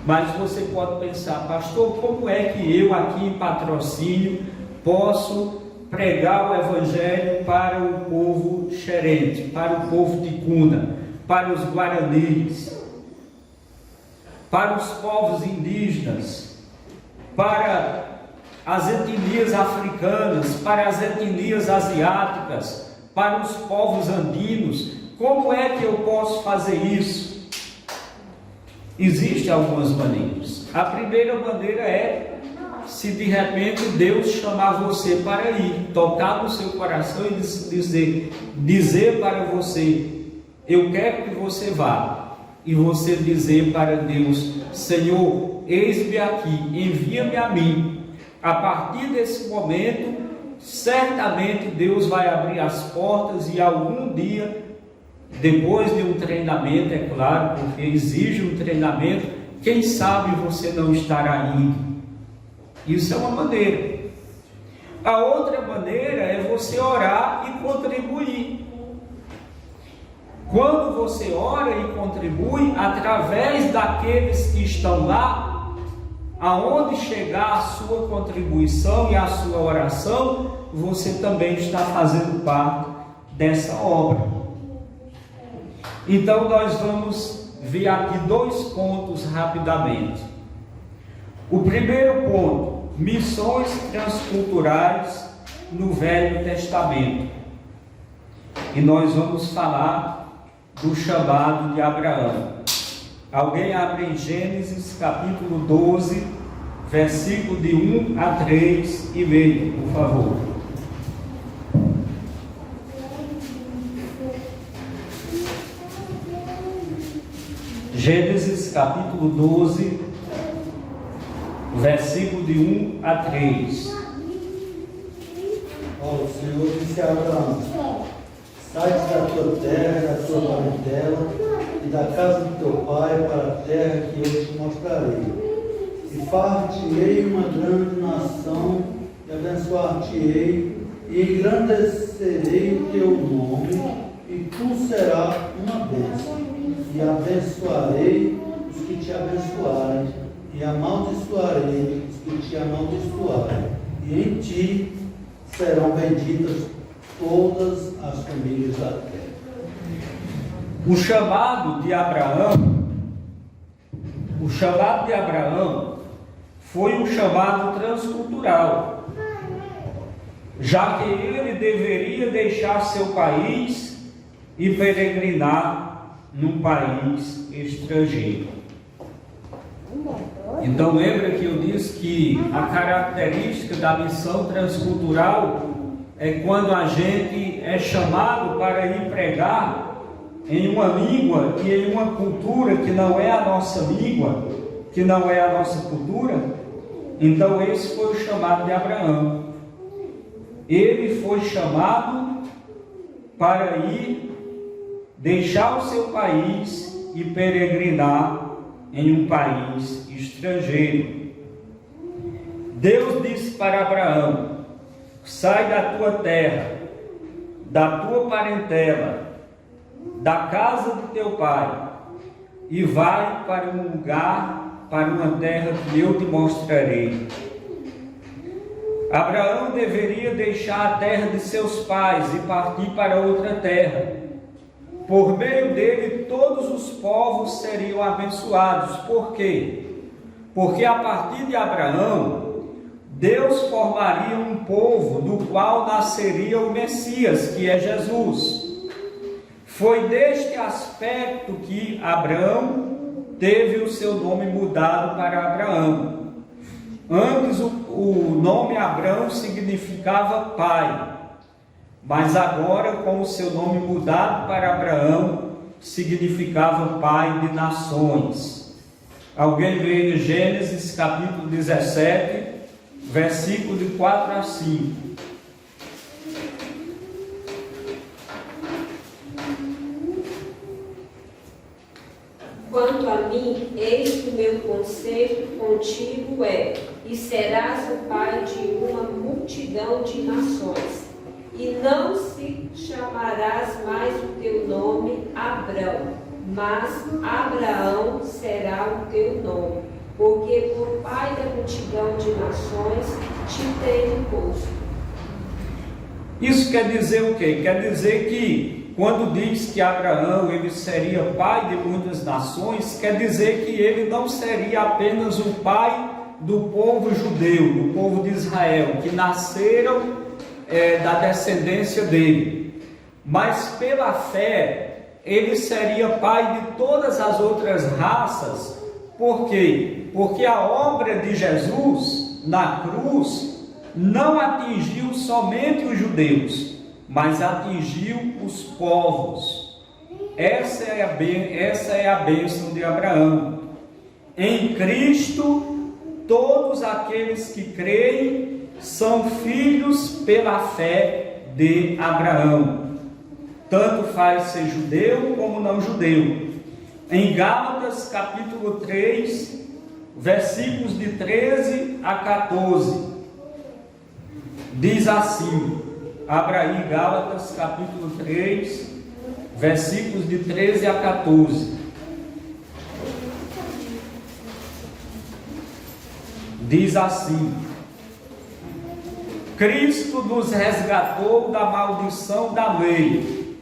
Mas você pode pensar: pastor, como é que eu aqui em Patrocínio posso pregar o Evangelho para o povo xerente, para o povo ticuna, para os guaranis, para os povos indígenas, para as etnias africanas, para as etnias asiáticas, para os povos andinos? Como é que eu posso fazer isso? Existem algumas maneiras. A primeira maneira é, se de repente Deus chamar você para ir, tocar no seu coração e dizer para você: eu quero que você vá. E você dizer para Deus: Senhor, eis-me aqui, envia-me a mim. A partir desse momento, certamente Deus vai abrir as portas, e algum dia, depois de um treinamento, é claro, porque exige um treinamento, quem sabe você não estará indo. Isso é uma maneira. A outra maneira é você orar e contribuir. Quando você ora e contribui, através daqueles que estão lá, aonde chegar a sua contribuição e a sua oração, você também está fazendo parte dessa obra. Então nós vamos ver aqui 2 pontos rapidamente. O primeiro ponto: missões transculturais no Velho Testamento. E nós vamos falar do chamado de Abraão. Alguém abre em Gênesis capítulo 12, versículo de 1 a 3 e meio, por favor. Gênesis capítulo 12, versículo de 1 a 3. O Senhor disse a Abraão: sai da tua terra, da tua parentela e da casa do teu pai para a terra que eu te mostrarei. E far-te-ei uma grande nação, e abençoar-te-ei, e engrandecerei o teu nome, e tu serás uma bênção. E abençoarei os que te abençoarem, e amaldiçoarei os que te amaldiçoarem. E em ti serão benditas todas as famílias da terra. O chamado de Abraão foi um chamado transcultural, já que ele deveria deixar seu país e peregrinar num país estrangeiro. Então lembra que eu disse que a característica da missão transcultural é quando a gente é chamado para ir pregar em uma língua e em uma cultura que não é a nossa língua, que não é a nossa cultura. Então esse foi o chamado de Abraão. Ele foi chamado para ir deixar o seu país e peregrinar em um país estrangeiro. Deus disse para Abraão: sai da tua terra, da tua parentela, da casa do teu pai, e vai para um lugar, para uma terra que eu te mostrarei. Abraão deveria deixar a terra de seus pais e partir para outra terra. Por meio dele, todos os povos seriam abençoados. Por quê? Porque a partir de Abraão, Deus formaria um povo do qual nasceria o Messias, que é Jesus. Foi deste aspecto que Abraão teve o seu nome mudado para Abraão. Antes o nome Abraão significava pai, mas agora, com o seu nome mudado para Abraão, significava pai de nações. Alguém vê em Gênesis capítulo 17, versículo de 4 a 5. Quanto a mim, eis que o meu conselho contigo é: e serás o pai de uma multidão de nações. E não se chamarás mais o teu nome Abrão, mas Abraão será o teu nome, porque por pai da multidão de nações te tenho posto. Isso quer dizer o quê? Quer dizer que quando diz que Abraão ele seria pai de muitas nações, quer dizer que ele não seria apenas o pai do povo judeu, do povo de Israel, que nasceram da descendência dele, mas pela fé ele seria pai de todas as outras raças. Por quê? Porque a obra de Jesus na cruz não atingiu somente os judeus, mas atingiu os povos. Essa é a bênção de Abraão. Em Cristo, todos aqueles que creem são filhos pela fé de Abraão. Tanto faz ser judeu como não judeu. Em Gálatas capítulo 3, versículos de 13 a 14, diz assim, abra aí Gálatas capítulo 3, versículos de 13 a 14. Diz assim: Cristo nos resgatou da maldição da lei,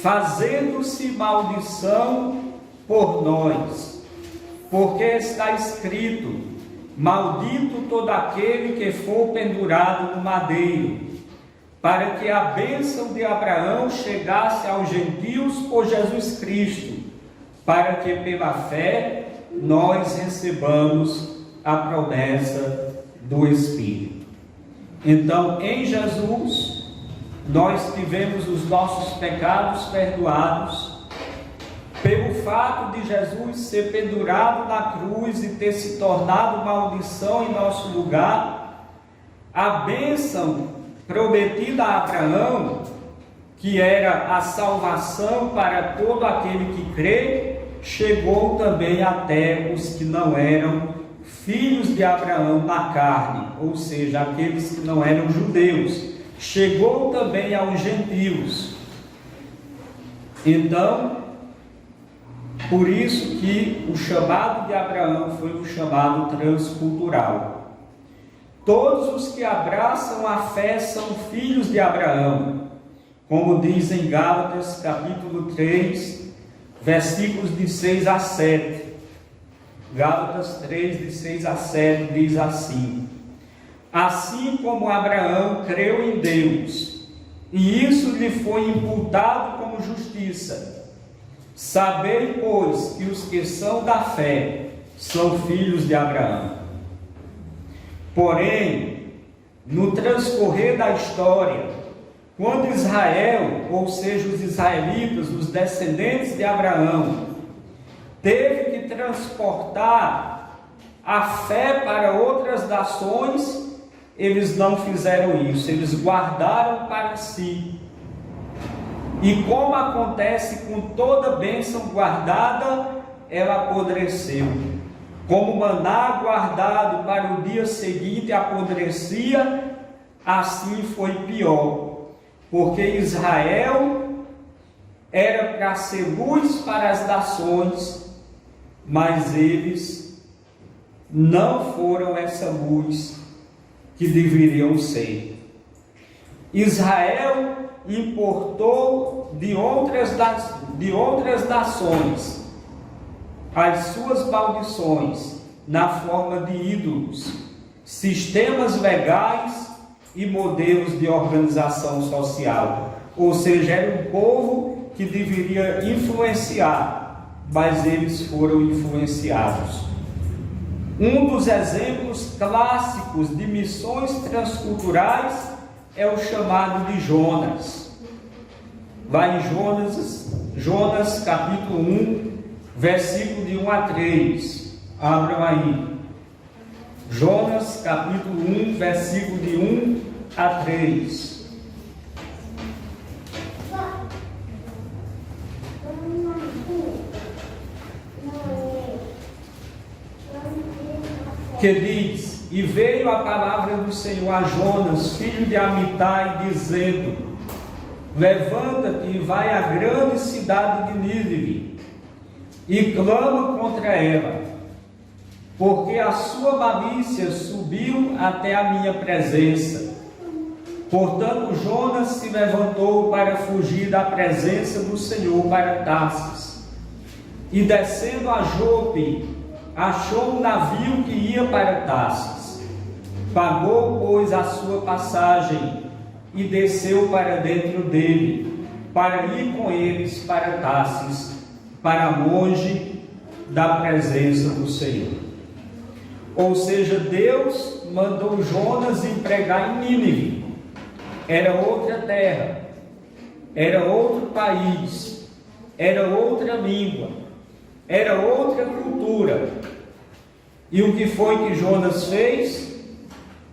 fazendo-se maldição por nós, porque está escrito: maldito todo aquele que for pendurado no madeiro, para que a bênção de Abraão chegasse aos gentios por Jesus Cristo, para que pela fé nós recebamos a promessa do Espírito. Então, em Jesus, nós tivemos os nossos pecados perdoados, pelo fato de Jesus ser pendurado na cruz e ter se tornado maldição em nosso lugar. A bênção prometida a Abraão, que era a salvação para todo aquele que crê, chegou também até os que não eram filhos de Abraão na carne, ou seja, aqueles que não eram judeus. Chegou também aos gentios. Então, por isso que o chamado de Abraão foi um chamado transcultural. Todos os que abraçam a fé são filhos de Abraão, como diz em Gálatas capítulo 3, versículos de 6 a 7. Gálatas 3, de 6 a 7, diz assim: assim como Abraão creu em Deus, e isso lhe foi imputado como justiça. Sabei, pois, que os que são da fé são filhos de Abraão. Porém, no transcorrer da história, quando Israel, ou seja, os israelitas, os descendentes de Abraão, teve que transportar a fé para outras nações, eles não fizeram isso, eles guardaram para si. E como acontece com toda bênção guardada, ela apodreceu. Como o maná guardado para o dia seguinte apodrecia, assim foi pior. Porque Israel era para ser luz para as nações, mas eles não foram essa luz que deveriam ser. Israel importou de outras nações as suas maldições na forma de ídolos, sistemas legais e modelos de organização social. Ou seja, era um povo que deveria influenciar, mas eles foram influenciados. Um dos exemplos clássicos de missões transculturais é o chamado de Jonas. Lá em Jonas capítulo 1, versículo de 1 a 3. Abram aí. Jonas capítulo 1, versículo de 1 a 3. Que diz: e veio a palavra do Senhor a Jonas, filho de Amitai, dizendo: levanta-te e vai à grande cidade de Nínive, e clama contra ela, porque a sua malícia subiu até a minha presença. Portanto, Jonas se levantou para fugir da presença do Senhor para Tarsis, e descendo a Jope, achou um navio que ia para Tarsis. Pagou, pois, a sua passagem e desceu para dentro dele, para ir com eles para Tarsis, para longe da presença do Senhor. Ou seja, Deus mandou Jonas ir pregar em Nínive. Era outra terra, era outro país, era outra língua, era outra cultura. E o que foi que Jonas fez?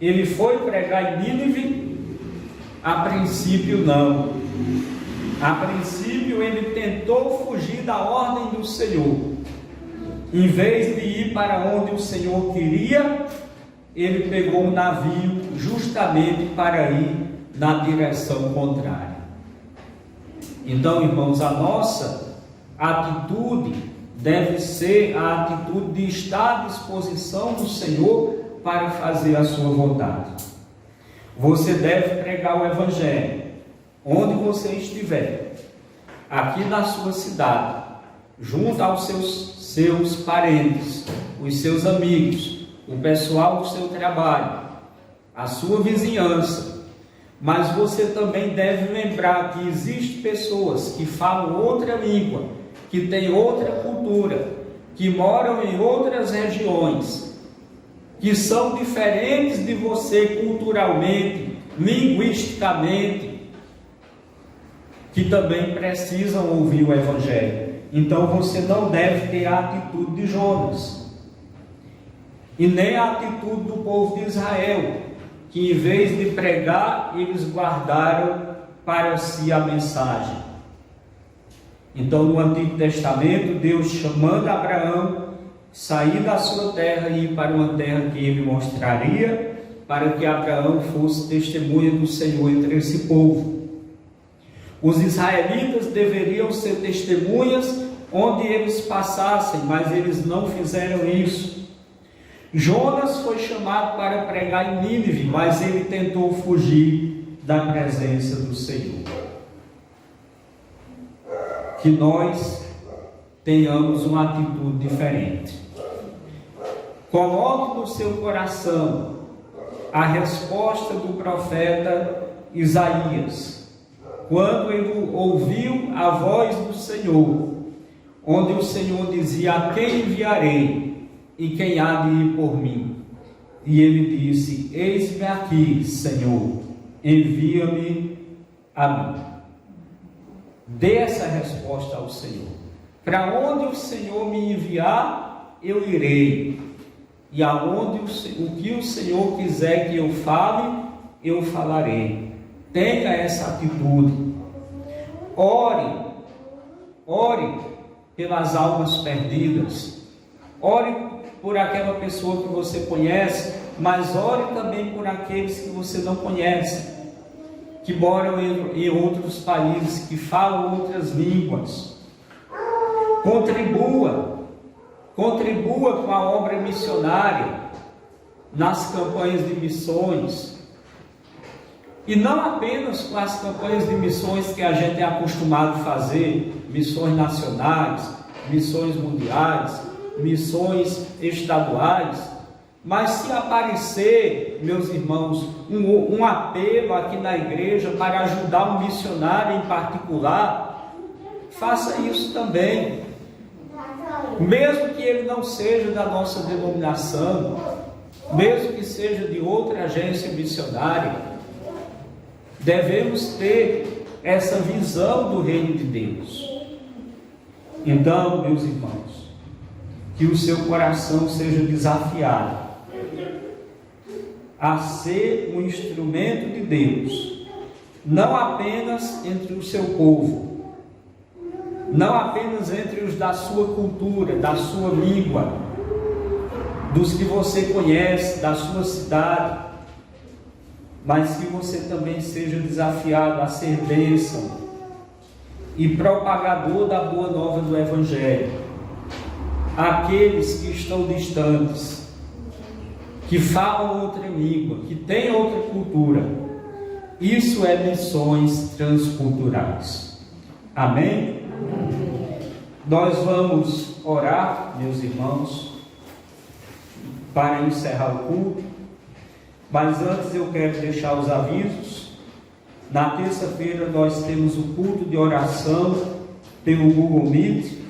Ele foi pregar em Nínive? A princípio não. A princípio ele tentou fugir da ordem do Senhor. Em vez de ir para onde o Senhor queria, ele pegou um navio justamente para ir na direção contrária. Então, irmãos, a nossa atitude deve ser a atitude de estar à disposição do Senhor para fazer a sua vontade. Você deve pregar o Evangelho onde você estiver, aqui na sua cidade, junto aos seus parentes, os seus amigos, o pessoal do seu trabalho, a sua vizinhança. Mas você também deve lembrar que existem pessoas que falam outra língua, que têm outra cultura, que moram em outras regiões, que são diferentes de você culturalmente, linguisticamente, que também precisam ouvir o Evangelho. Então você não deve ter a atitude de Jonas, e nem a atitude do povo de Israel, que em vez de pregar, eles guardaram para si a mensagem. Então, no Antigo Testamento, Deus chamando Abraão, sair da sua terra e ir para uma terra que ele mostraria, para que Abraão fosse testemunha do Senhor entre esse povo. Os israelitas deveriam ser testemunhas onde eles passassem, mas eles não fizeram isso. Jonas foi chamado para pregar em Nínive, mas ele tentou fugir da presença do Senhor. Que nós tenhamos uma atitude diferente. Coloque no seu coração a resposta do profeta Isaías, quando ele ouviu a voz do Senhor, onde o Senhor dizia: a quem enviarei e quem há de ir por mim? E ele disse: eis-me aqui, Senhor, envia-me a mim. Dê essa resposta ao Senhor. Para onde o Senhor me enviar, eu irei. E aonde o que o Senhor quiser que eu fale, eu falarei. Tenha essa atitude. Ore pelas almas perdidas. Ore por aquela pessoa que você conhece, mas ore também por aqueles que você não conhece, que moram em outros países, que falam outras línguas. Contribua com a obra missionária, nas campanhas de missões, e não apenas com as campanhas de missões que a gente é acostumado a fazer, missões nacionais, missões mundiais, missões estaduais, mas se aparecer, meus irmãos, um apelo aqui na igreja para ajudar um missionário em particular, faça isso também. Mesmo que ele não seja da nossa denominação, mesmo que seja de outra agência missionária, devemos ter essa visão do reino de Deus. Então, meus irmãos, que o seu coração seja desafiado a ser um instrumento de Deus, não apenas entre o seu povo, não apenas entre os da sua cultura, da sua língua, dos que você conhece, da sua cidade, mas que você também seja desafiado a ser bênção e propagador da boa nova do Evangelho àqueles que estão distantes, que falam outra língua, que têm outra cultura. Isso é missões transculturais. Amém? Nós vamos orar, meus irmãos, para encerrar o culto, mas antes eu quero deixar os avisos. Na terça-feira nós temos o culto de oração pelo Google Meet,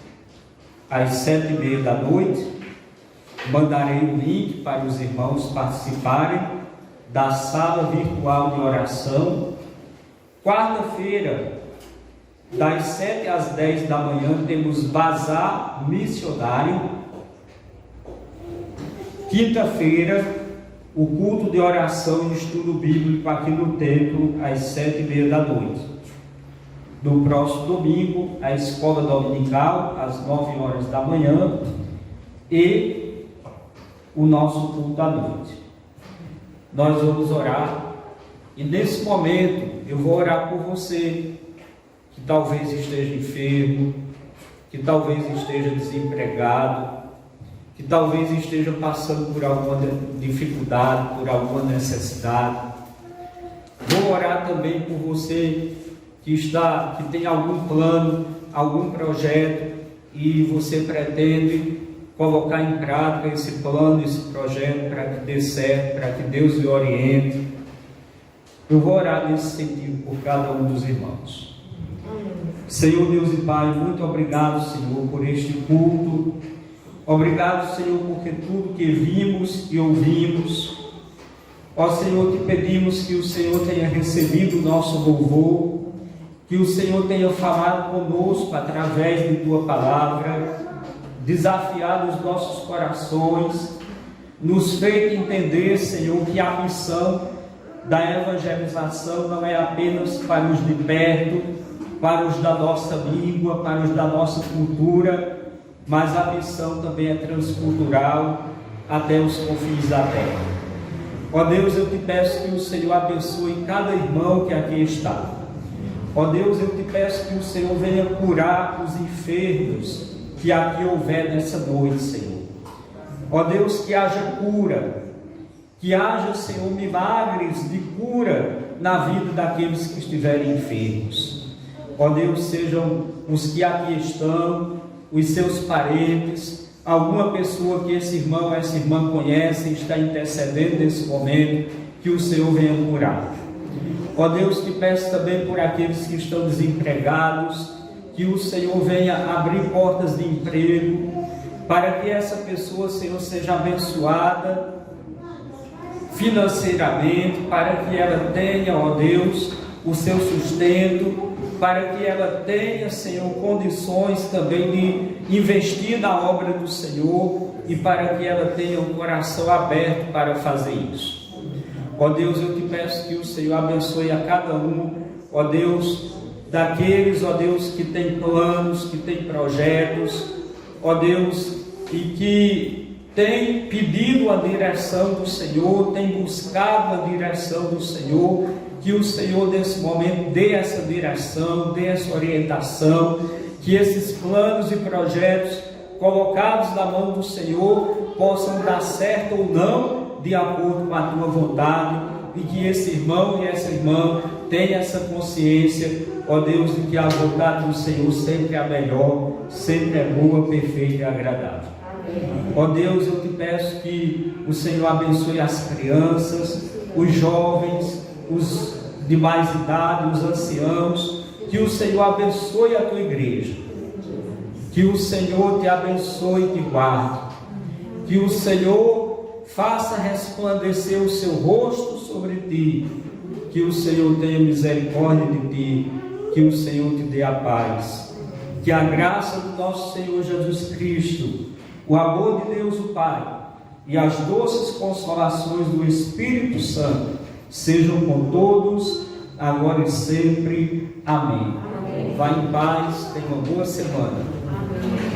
às 7h30 da noite. Mandarei o link para os irmãos participarem da sala virtual de oração. Quarta-feira, das 7 às 10 da manhã, temos bazar missionário. Quinta-feira, o culto de oração e estudo bíblico aqui no templo, às 7h30 da noite. No próximo domingo, a escola dominical, às 9 horas da manhã, e o nosso culto à noite. Nós vamos orar, e nesse momento eu vou orar por você que talvez esteja enfermo, que talvez esteja desempregado, que talvez esteja passando por alguma dificuldade, por alguma necessidade. Vou orar também por você que tem algum plano, algum projeto, e você pretende colocar em prática esse plano, esse projeto, para que dê certo, para que Deus lhe oriente. Eu vou orar nesse sentido por cada um dos irmãos. Senhor Deus e Pai, muito obrigado, Senhor, por este culto. Obrigado, Senhor, porque tudo que vimos e ouvimos, ó Senhor, te pedimos que o Senhor tenha recebido o nosso louvor, que o Senhor tenha falado conosco através de Tua palavra, desafiado os nossos corações, nos feito entender, Senhor, que a missão da evangelização não é apenas para os de perto, para os da nossa língua, para os da nossa cultura, mas a missão também é transcultural até os confins da terra. Ó Deus, eu te peço que o Senhor abençoe cada irmão que aqui está. Ó Deus, eu te peço que o Senhor venha curar os enfermos que aqui houver nessa noite, Senhor. Ó Deus, que haja cura, que haja, Senhor, milagres de cura na vida daqueles que estiverem enfermos. Ó Deus, sejam os que aqui estão, os seus parentes, alguma pessoa que esse irmão ou essa irmã conhece e está intercedendo nesse momento, que o Senhor venha curar. Ó Deus, te peço também por aqueles que estão desempregados, que o Senhor venha abrir portas de emprego, para que essa pessoa, Senhor, seja abençoada financeiramente, para que ela tenha, ó Deus, o seu sustento, para que ela tenha, Senhor, condições também de investir na obra do Senhor e para que ela tenha um coração aberto para fazer isso. Ó Deus, eu te peço que o Senhor abençoe a cada um, ó Deus, daqueles, ó Deus, que tem planos, que tem projetos, ó Deus, e que tem pedido a direção do Senhor, tem buscado a direção do Senhor, que o Senhor nesse momento dê essa direção, dê essa orientação, que esses planos e projetos colocados na mão do Senhor possam dar certo ou não, de acordo com a Tua vontade, e que esse irmão e essa irmã tenha essa consciência, ó Deus, de que a vontade do Senhor sempre é a melhor, sempre é boa, perfeita e agradável. Ó Deus, eu te peço que o Senhor abençoe as crianças, os jovens, os de mais idade, os anciãos, que o Senhor abençoe a tua igreja, que o Senhor te abençoe e te guarde, que o Senhor faça resplandecer o seu rosto sobre ti, que o Senhor tenha misericórdia de ti, que o Senhor te dê a paz, que a graça do nosso Senhor Jesus Cristo, o amor de Deus o Pai e as doces consolações do Espírito Santo sejam com todos, agora e sempre. Amém. Vá em paz, tenha uma boa semana. Amém.